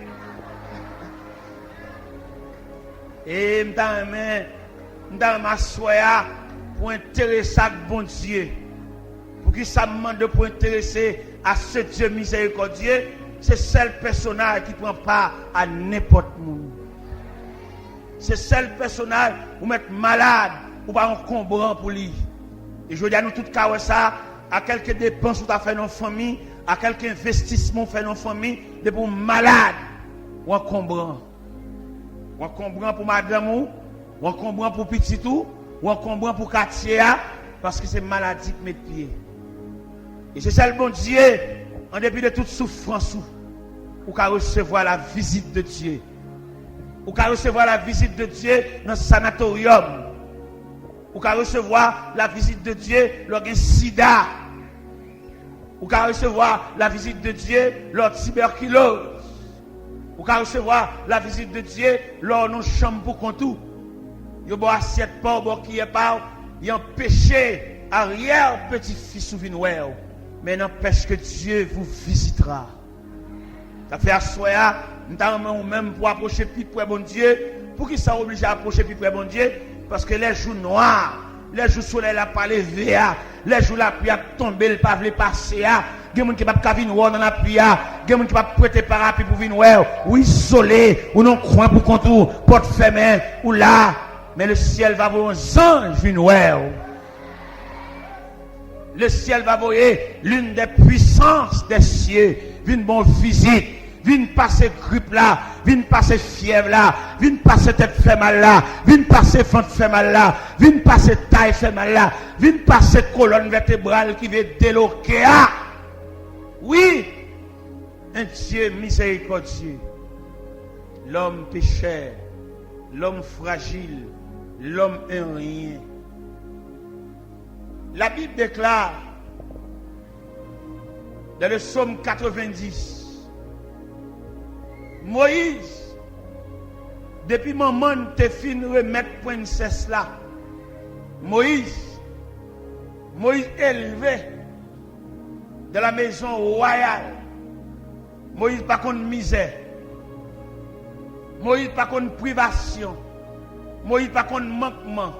Et m'ta m'assoya pour intéresser à bon Dieu. Pour qui ça me demande pour intéresser à ce Dieu miséricordieux, c'est seul personnage qui prend part à n'importe où. C'est seul personnage où mettre malade ou pas encombrant pour lui. Et je dis à nous tout cas ça, à quelques dépenses ou à faire dans famille, à quelques investissements fait dans famille, de pour malade ou encombrant. Ou encombrant pour madame ou encombrant pour petit ou encombrant pour quartier parce que c'est maladie qui met pied. Et c'est ça le bon Dieu, en dépit de toute souffrance, ou qu'à recevoir la visite de Dieu. Ou qu'à recevoir la visite de Dieu dans le sanatorium. Ou qu'à recevoir la visite de Dieu lors d'un sida. Ou qu'à recevoir la visite de Dieu lors de tuberculose. Ou qu'à recevoir la visite de Dieu lors de nos chambres pour contour. Yo bo assiette pas, bo qui est pas, y empêché arrière petit-fils ou vinouer. Mais n'empêche que Dieu vous visitera. Ça fait assoya, nous même pour approcher plus près bon Dieu. Pour qui ça oblige à approcher plus près bon Dieu? Parce que les jours noirs, les jours soleil n'a pas levé, les jours la pluie a tombé, le pas veut passer. Il y a des gens qui ne peuvent pas venir dans la pluie, il y a des gens qui ne peuvent pas prêter parapluie pour venir, ou isolé, ou non coin pour contour, porte fermée, ou là. Mais le ciel va voir un ange venir. Le ciel va voir l'une des puissances des cieux, une bonne visite. Vine passer grippe là, vine passer fièvre là, vine passer tête fait mal là, vine passer ventre fait mal là, vine passer taille fait mal là, vine passer colonne vertébrale qui veut déloquer. Oui, un Dieu miséricordieux, l'homme pécheur, l'homme fragile, l'homme un rien. La Bible déclare dans le psaume 90, Moïse, depuis maman te fin remettre princesse là, Moïse élevé de la maison royale, Moïse pas contre misère, Moïse pas contre privation, Moïse pas contre manquement.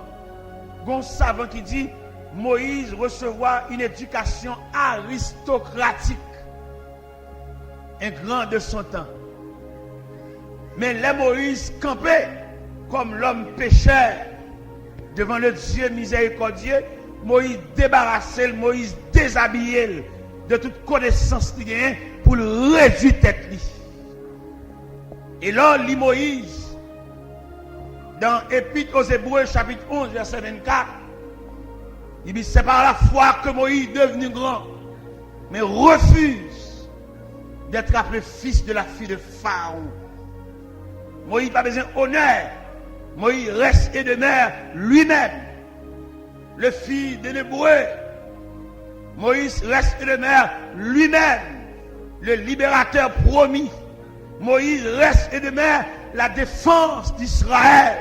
Gon savant qui dit Moïse recevoir une éducation aristocratique, un grand de son temps. Mais les Moïse campait comme l'homme pécheur devant le Dieu miséricordieux. Moïse débarrassé, Moïse déshabillé de toute connaissance qu'il a pour le réduire tête. Et là, lit Moïse dans Épître aux Hébreux chapitre 11 verset 24. Il dit c'est par la foi que Moïse est devenu grand, mais refuse d'être appelé fils de la fille de Pharaon. Moïse n'a pas besoin d'honneur. Moïse reste et demeure lui-même le fils de l'Hébreu. Moïse reste et demeure lui-même le libérateur promis. Moïse reste et demeure la défense d'Israël.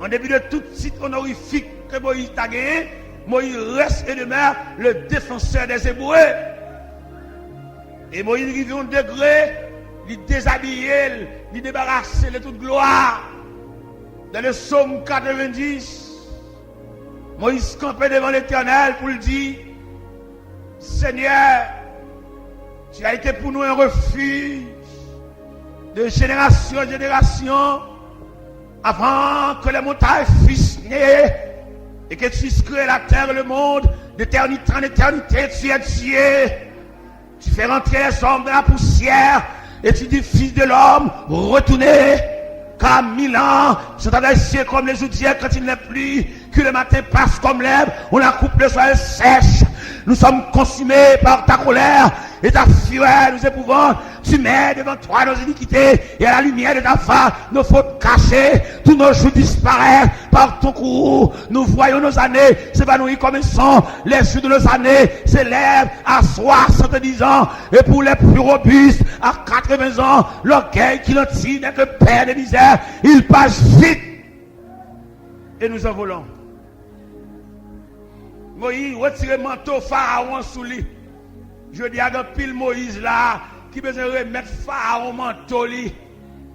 En début de tout titre honorifique que Moïse a gagné, Moïse reste et demeure le défenseur des Hébreux. Et Moïse arrive à un degré, il déshabille, il débarrasse de toute gloire. Dans le psaume 90, Moïse campait devant l'Éternel pour lui dire, Seigneur, tu as été pour nous un refuge, de génération en génération, avant que les montagnes fussent nées et que tu puisses créer la terre et le monde, d'éternité en éternité, tu es Dieu. Tu fais rentrer les hommes dans la poussière et tu dis, fils de l'homme, retournez. Car 1000 ans sont dans les cieux comme les jours d'hier quand il n'est plus, que le matin passe comme l'herbe, on la coupe le soir sèche. Nous sommes consumés par ta colère et ta fureur nous éprouvons. Tu mets devant toi nos iniquités et à la lumière de ta face nos fautes cachées. Tous nos jours disparaissent par ton courroux. Nous voyons nos années s'évanouir comme un son. Les jours de nos années s'élèvent à 70 ans. Et pour les plus robustes, à 80 ans, l'orgueil qui l'entire n'est que père de misère. Il passe vite et nous envolons. Moïse retire le manteau Pharaon sous lui. Je dis à un pile Moïse là qui besoin remettre Pharaon manteau lui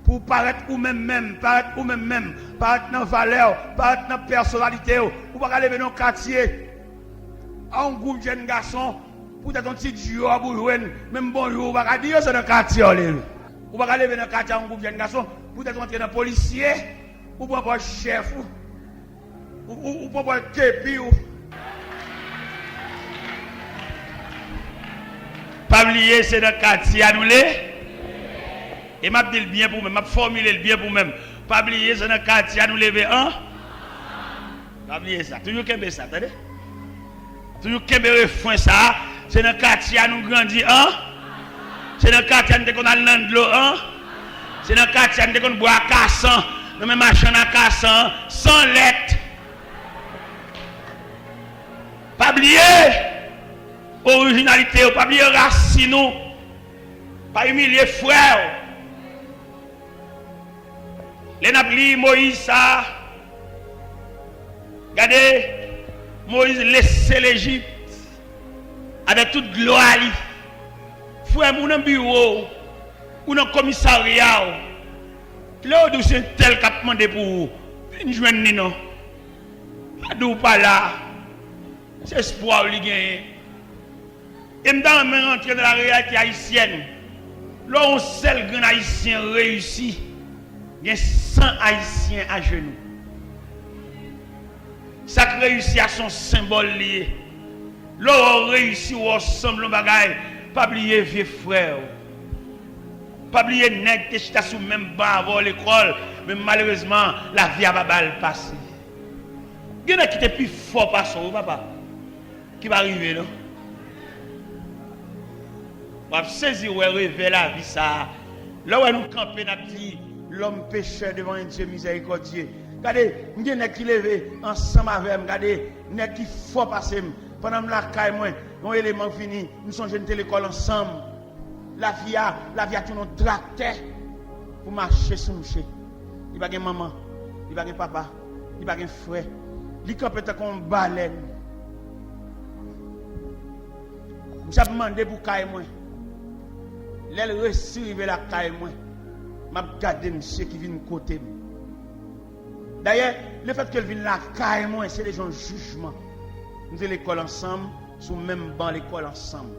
pour paraître ou même, paraître dans valeur, paraître dans personnalité, ou pas aller dans le quartier. Un groupe de jeunes garçons, pour être un petit duo, même bonjour, ou pas dire c'est dans le quartier. Ou pas aller dans le quartier, un groupe de jeunes garçons, pour être entrer dans le policier, ou pas un chef, ou pas un képi. Pas oublier, c'est dans le quartier à nous les. Et m'a dit le bien pour moi, m'a formulé le bien pour moi. Pas oublier, c'est dans le quartier à nous lever un. Pas oublier ça. Toujours qu'aimer ça, attendez. Toujours qu'aimer refrain ça. C'est dans le quartier à nous grandir un. C'est dans le quartier à nous qu'on a le de l'eau un. C'est dans le quartier à nous qu'on boit à cassan. Nous même machin à cassan, sans lettre. Pas oublier. Originalité, pas oublier racine, pas humilier frère. Les napli Moïse ça. Regardez, Moïse laissait l'Égypte avec toute gloire. Frère, mon bureau, ou dans commissariat, là où c'est tel qu'a demandé pour vous, une journée non. Pas pas là. C'est espoir li gagne. Et maintenant, rentrer dans la réalité haïtienne. Là, on seul grand haïtien réussi, il y a 100 haïtiens à genoux. Ça réussit à son symbole lié. Là, on réussit ensemble, pas oublier vieux frère. Pas oublier nèg qui est sous même banc avant l'école, mais malheureusement, la vie a pas passé. Il y en a qui était plus fort par son papa. Qui va arriver, non? On va saisir ou rêver la vie ça. Là où nous camper, nous dit l'homme pécheur devant un Dieu miséricordieux. Regardez, nous avons qui levé ensemble avec nous. Regardez, nous qui fort passer. Pendant la caille, moi, un élément fini, nous sommes jeunes l'école ensemble. La vie a tout notre tracteur pour marcher sur nous. Il n'y a pas de maman, il n'y a pas de papa, il n'y a pas de frère. Il campe comme une baleine. Nous avons demandé pour caille, moi. L'elle reçu la caille moi, m'a gardé monsieur qui vient côté. D'ailleurs, le fait qu'elle vienne la caille moi, c'est déjà un jugement. Nous sommes l'école ensemble, sous même banc l'école ensemble.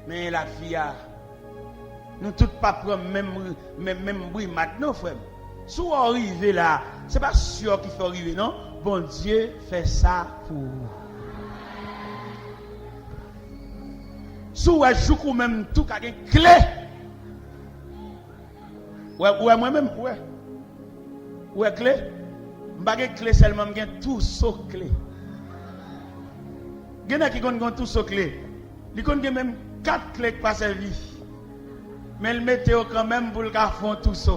Mais la vie a nous tous pas prendre même bruit maintenant frère. Si on arrive là, c'est pas sûr qu'il faut arriver non. Bon Dieu fait ça pour vous. Si vous jouez même tout avec une clé. Ouais, moi-même, ouais. Ouais, clé. Je n'ai pas clé seulement, j'ai tout sauf clé. Il y en a qui ont tout sauf clé. Ils ont même 4 clés qui passent servi. Mais le météo quand même pour le faire tout ça.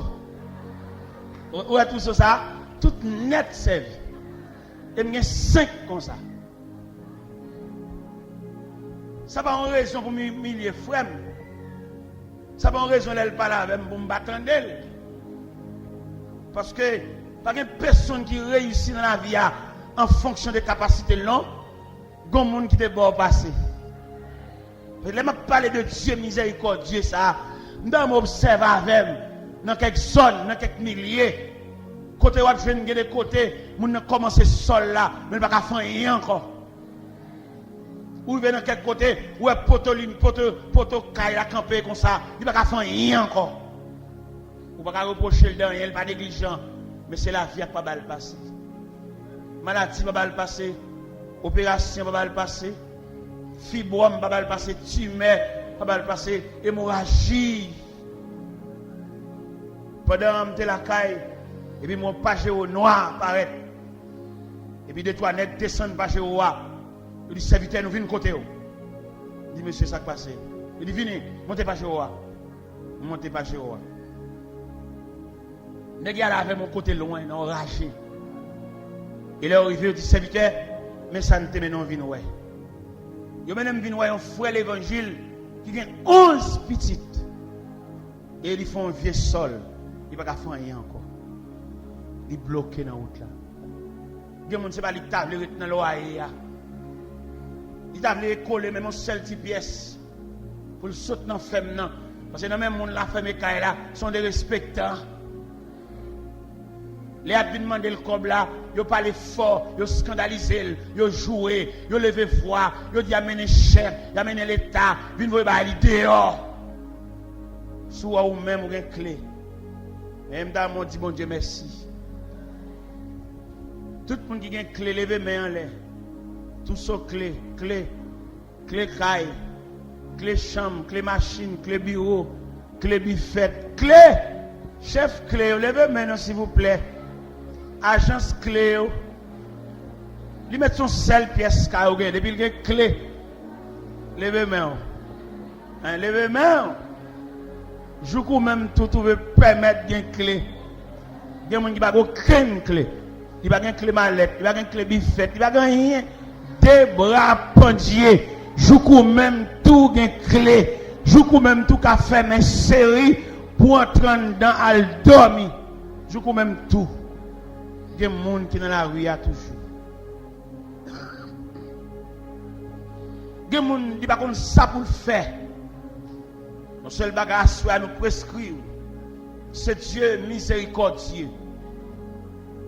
Ouais, tout ça, tout net servi. Et il y a 5 comme ça. Ça va en raison pour m'humilier frère. Ça va en raison d'elle parler avec pour me battre d'elle. Parce que pas une personne qui réussit dans la vie en fonction des capacités non, il y a des gens qui te bon passer. Je vais parler de Dieu miséricordieux ça. Nous observer avec dans quelques zones, dans quelques milliers. Côté où je viens de côté, nous commencer sol là, mais pas faire rien encore. Ou il dans quel côté, ou est poto caille à camper comme ça, il va pas faire rien encore. Ou pas reprocher le dernier, il pas négligent, mais c'est la vie qui pas mal passer. Maladie pas mal passer, opération pas mal passer, fibrome pas mal passer, tumeur pas mal passer, hémorragie. Pendant que la caille, et puis mon page au noir paraît. Et puis deux trois nègres descendent page au roi. Il dit serviteur nous venons côté. Il dit monsieur ça qui passe. Il dit venez, montez page au roi. Montez page au roi. Nèg y a avec mon côté loin, non enragé. Il est arrivé, il dit serviteur, mais ça ne te mène non vinn ouais. Yo même vinn ouais un frère l'évangile qui a 11 petites. Et ils font un vieux sol. Il ne peut pas faire rien encore. Il est bloqué dans la route là. Il y a des gens qui ne table dans l'oreille. Il table coller même un seul petit pièce pour le sauter dans la femme. Parce que même les femmes là sont des respectants. Les gens demandé le cob là, ils parlent fort, ils scandalisé, ils joué, ils levé voix, ils dit amener chef, ils amener l'État, ils vont aller dehors. Soit ou même ou une clé. Même dans mon dit bon Dieu merci. Tout le monde qui a une clé, levez main en l'air. Tout ça clé caille, clé chambre, clé machine, clé bureau, clé buffet, clé. Chef clé, levez main s'il vous plaît. Agence clé. Il met son seule pièce carré depuis il a clé. Levez main. Levez main. Je peux même tout permettre une clé. Il y a des gens qui n'ont aucune clé. Il n'y a pas de clé mallette, il n'y a pas de clé biffette, il n'y a pas rien. Des bras pendiers. Je peux même tout une clé. Je peux même tout faire une série pour entrer dans al dormir. Je peux même tout. Il y a des gens qui sont dans la rue toujours. Il y a des gens qui ne savent pas ça pour le faire. Mon seul bagage à nous prescrire, c'est Dieu miséricordieux.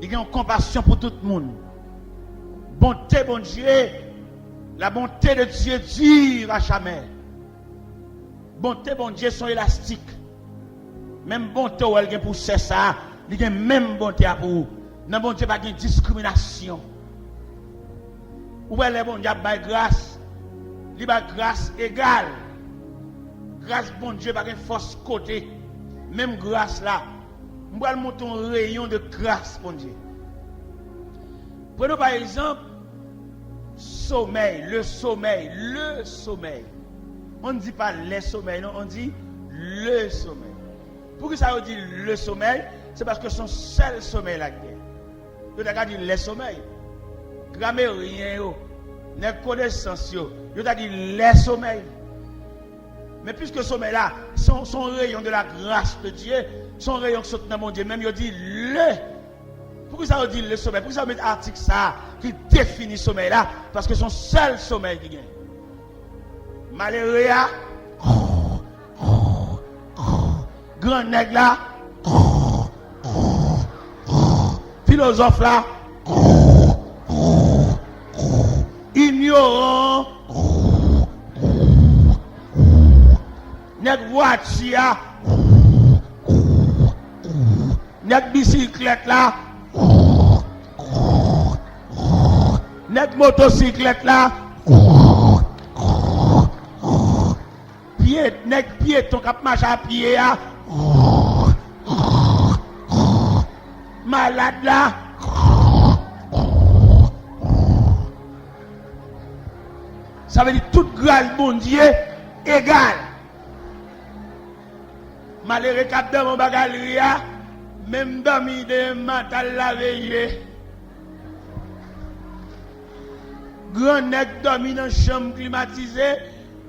Il a une compassion pour tout le monde. Bonté, bon Dieu, la bonté de Dieu dure à jamais. Bonté, bon Dieu, sont élastiques. Même bonté, elle a pour ça, il a même bonté pour vous. Non, bon Dieu, pas de discrimination. Où est le bon Dieu, il grâce. Il a grâce égale. Grâce, bon Dieu, pas de force côté. Même grâce là. Nous allons monter un rayon de grâce, bon Dieu. Prenons par exemple sommeil, le sommeil. On ne dit pas les sommeils, non, on dit le sommeil. Pourquoi ça veut dire le sommeil? C'est parce que son seul sommeil là. Vous avez dit les sommeils. Grammairien, les connaissances, vous avez dit les sommeils. Mais puisque le sommeil là, son rayon de la grâce de Dieu, son rayon qui saute dans mon Dieu, même il dit le. Pourquoi ça veut dire le sommeil? Pourquoi ça veut mettre article ça qui définit le sommeil là? Parce que son seul sommeil qui gagne. Malheureux là, grand nègre là, philosophe là, ignorant, nègre voiture, nègre bicyclette là, nègre motocyclette là, nègre piéton qui marche à pied là, malade là, ça veut dire toute grâce bon Dieu égale. Malheureux cap dans mon bagage même dormi de mental la veille. Grand nègre dormi dans chambre climatisée,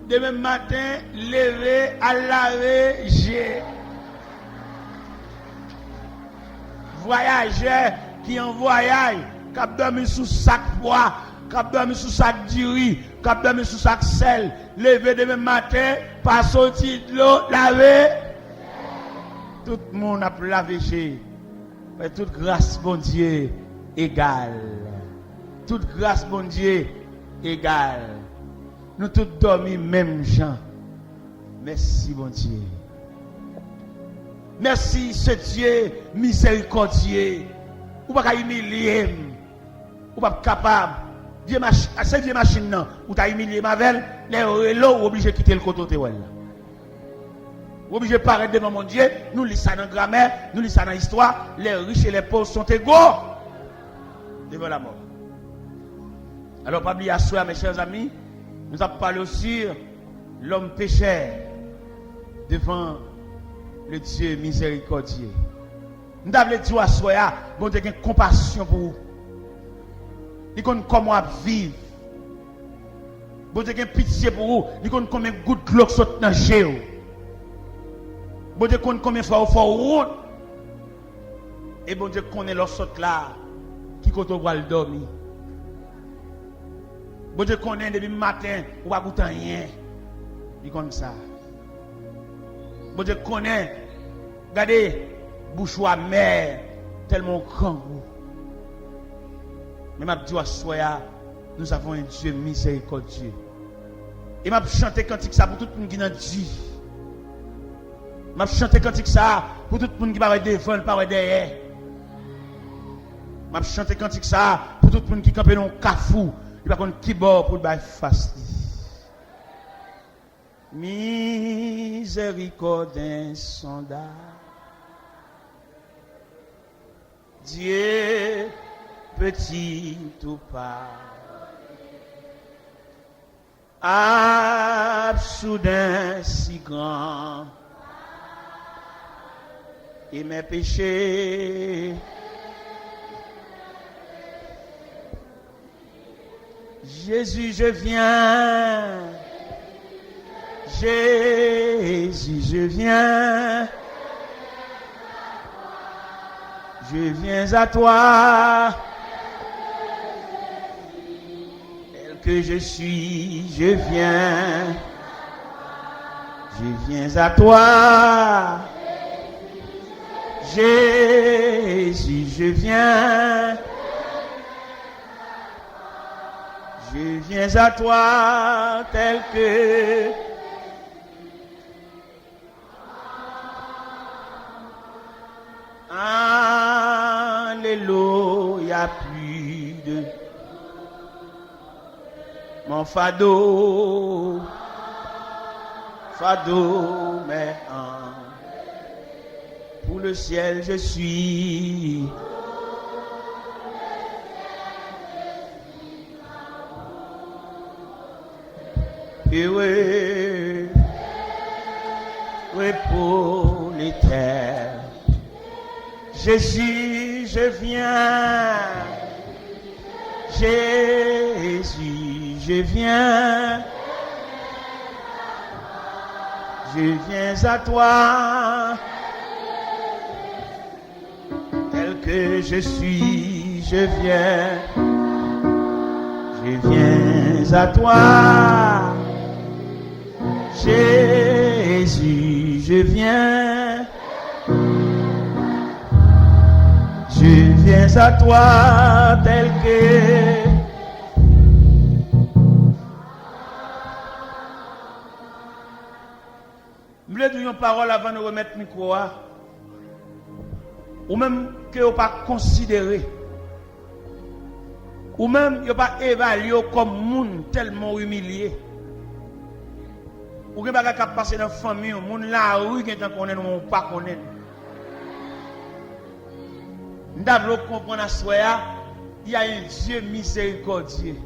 demain matin levé à laver j'ai. Voyageur qui en voyage, cap dormi sous sac poids, cap dormi sous sac du riz, cap dormi sous sac sel, levé demain matin, pas sorti de l'eau, laver. Tout le monde a lavé chez. Mais toute grâce, bon Dieu, égale. Toute grâce, bon Dieu, égale. Nous tous dormons même gens. Merci, bon Dieu. Merci ce Dieu miséricordieux. Ou pas humilier. Ou pas capable. C'est Dieu machine non. Ou t'as humilié Mavel, les relos obligé de quitter le côté ou obligé de paraître devant mon Dieu. Nous lisons ça dans la grammaire, nous lisons ça dans l'histoire. Les riches et les pauvres sont égaux devant la mort. Alors, pas oublier à soi, mes chers amis, nous avons parlé aussi l'homme pécheur devant le Dieu miséricordieux. Nous avons dit à soi, bon Dieu, une compassion pour vous. Il connaît comment vivre. Bon Dieu, une pitié pour vous. Il connaît combien de gouttes de l'eau qui sautent dans le géo. Bon Dieu, connaît combien de fois vous faites route. Et bon Dieu, connaît l'eau saute là, qui compte au bras le dormir. Bon Dieu, connaît depuis le matin, ou pas goûter rien. Il comme ça. Bon Dieu, connaît, regardez, bouche ou amère, tellement grand. Mais m'a dit à soya, nous avons un Dieu miséricordieux. Et m'a chanté cantique ça pour tout le monde qui n'a dit. M'a chanté cantique ça pour tout le monde qui va devant, pas derrière. M'a chanté cantique ça pour tout le monde qui campe dans un cafou, il va contre qui bord pour le bail face. Miséricorde insondable. Dieu petit ou pas, soudain si grand, et mes péchés, Jésus je viens, Jésus je viens. Je viens à toi, tel que je suis, je viens à toi, Jésus, je viens à toi, tel que Alléluia, plus de mon fado, mais pour le ciel je suis. Et oui, pour les terres. Jésus, je viens. Jésus, je viens. Je viens à toi. Tel que je suis, je viens. Je viens à toi. Jésus, je viens. Je viens à toi tel que je voulais dire une parole avant de remettre le micro. Ou même que vous pas considéré. Ou même vous pas évalué comme monde tellement humilié. Ou que pas capable passer dans la famille, monde la rue qui est connaît ou pas connaît. Nous devons comprendre à soi, il y a un Dieu miséricordieux.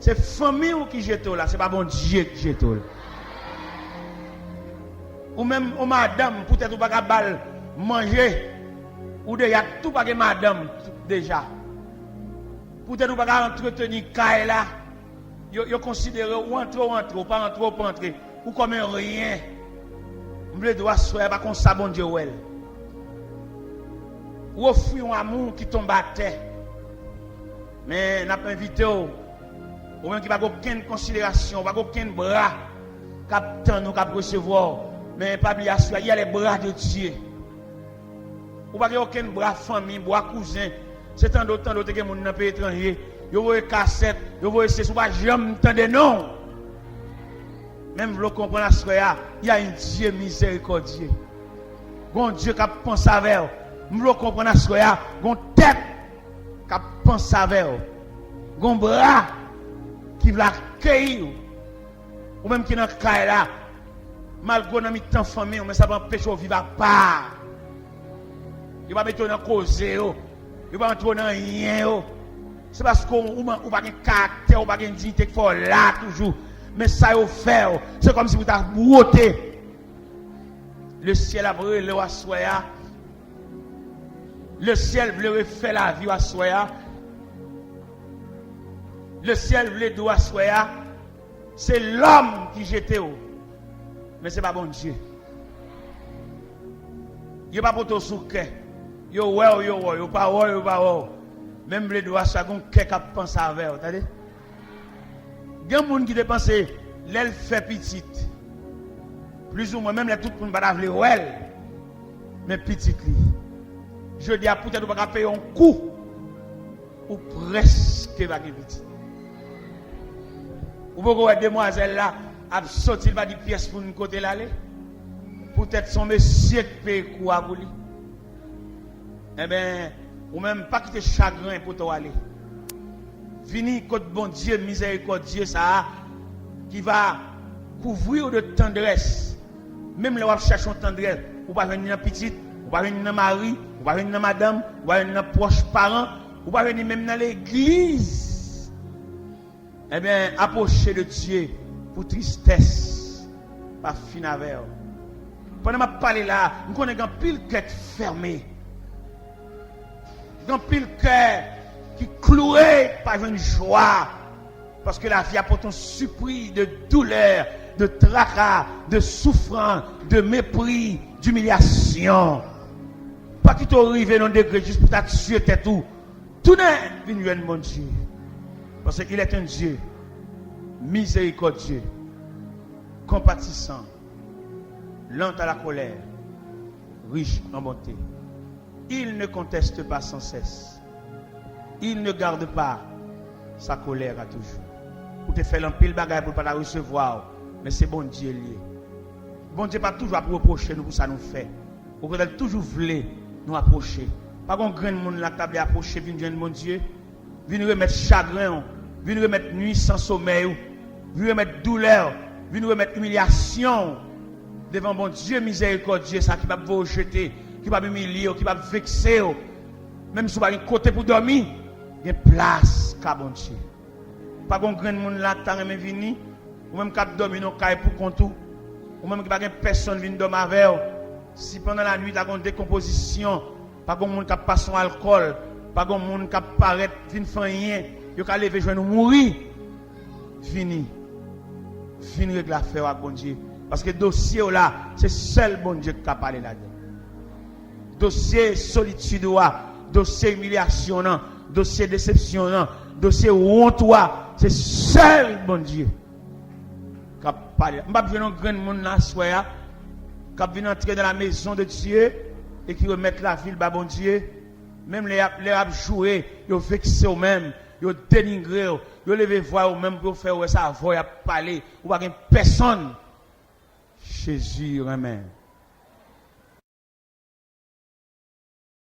C'est la famille qui jette là, ce n'est pas bon Dieu qui jette là. Ou même, ou madame, peut-être ou pas capable manger, ou déjà tout pas que madame déjà. Peut-être ou pas entretenir Kaila là. Yo considéré ou entre, ou pas entrer, ou comme rien. Vous ne devez pas comme ça, bon Dieu. Ou offrir un amour qui tombe à terre. Mais n'a pas invité ou même qui n'a aucune considération, pas aucun bras captant nous cap recevoir. Mais pas oublier il y a les bras de Dieu. Ou pas aucun bras famille, bras cousin. C'est tant d'autres que mon dans pays étranger. Yo voyez cassette, yo voyez c'est pas jamais entendre non. Même vous comprenez à ce il y a un Dieu miséricordieux. gon Dieu qui pense avec vous. M'lo comprendre soya, gon tête qui pense avec vous. Gon bras qui veut accueillir ou même qui dans caille là malgré dans mi-temps famille mais ça va empêcher vivre à part. Il va mettre dans cause yo. Il va entrer dans rien yo. C'est parce qu'on pas de caractère, ou pas de dignité qu'il faut là toujours. Mais ça yo fait, c'est comme si vous avez brouté. Le ciel a brûlé le soya. Le ciel voulait faire la vie à soya. Le ciel voulait do à soya. C'est l'homme qui jetait au. Mais c'est pas bon Dieu. Il pas pour tout souke. Yo pas. Même les doigts ça gon quelqu'un pense avec, attendez. Il y a des gens qui dépensent l'aile fait petite. Plus ou moins même les tout le monde pas vle ouais. Mais petite li. Je dis à peut-être pas payer un coup ou presque va petite. Ou pourquoi demoiselle là a sorti pas de pièce pour une côté l'aller. Peut-être son monsieur qui paye quoi pour lui. Eh ben ou même pas quitter chagrin pour toi aller. Vini côté bon Dieu miséricordieux ça qui va couvrir de tendresse. Même là on cherche une tendresse, ou pas venir dans petite, ou pas venir dans mari, ou pas venir dans madame, ou pas venir dans proches parents, ou pas venir même dans l'église. Eh bien approcher de Dieu pour tristesse pas fin avec. Pendant m'a parler là, nous connaissons un pile tête fermée. Dans pile cœur qui cloué par une joie parce que la vie apporte un surpris de douleur, de tracas, de souffrance, de mépris, d'humiliation. Pas qui t'arrive dans degré juste pour t'assurer tête tout n'est venu mon Dieu parce qu'il est un Dieu miséricordieux, compatissant, lent à la colère, riche en bonté. Il ne conteste pas sans cesse. Il ne garde pas sa colère à toujours. Pour te faire un pile bagage pour ne pas la recevoir. Mais c'est bon Dieu lié. Bon Dieu pas toujours à reprocher nous pour ça nous fait. Pour que toujours voulait nous approcher. Pas qu'on grain de monde la table approcher, viens mon Dieu. Viens remettre chagrin, viens remettre nuit sans sommeil, viens remettre douleur, viens remettre humiliation devant bon Dieu miséricordieux, ça qui va vous jeter. Qui va m'humilier, qui va vexer, même si vous avez un côté pour dormir, il y a place, bon Dieu. Pas qu'on grain de monde là, tant même vini, ou même cap dormir dans caille pour contou, ou même qui pas personne vient dormir avec. Si pendant la nuit, tu as une décomposition, pas qu'on monde qui passe son alcool, pas qu'on monde qui paraît, vient faire rien, il y a lever, je vais nous mourir. Fini régler l'affaire à bon Dieu. Parce que le dossier là, c'est seul bon Dieu qui a parlé là-dedans. Dossier solitude, dossier humiliation, dossier déception, dossier honte, c'est seul bon Dieu qui a parlé. Je ne vais pas venir un grand monde là, qui vient entrer dans la maison de Dieu et qui remettre la ville à bon Dieu. Même les jouer, ils vexent eux-mêmes, ils dénigrent, ils lever voix eux-mêmes pour faire ça, voix parler, ou pas personne. Jésus, amen.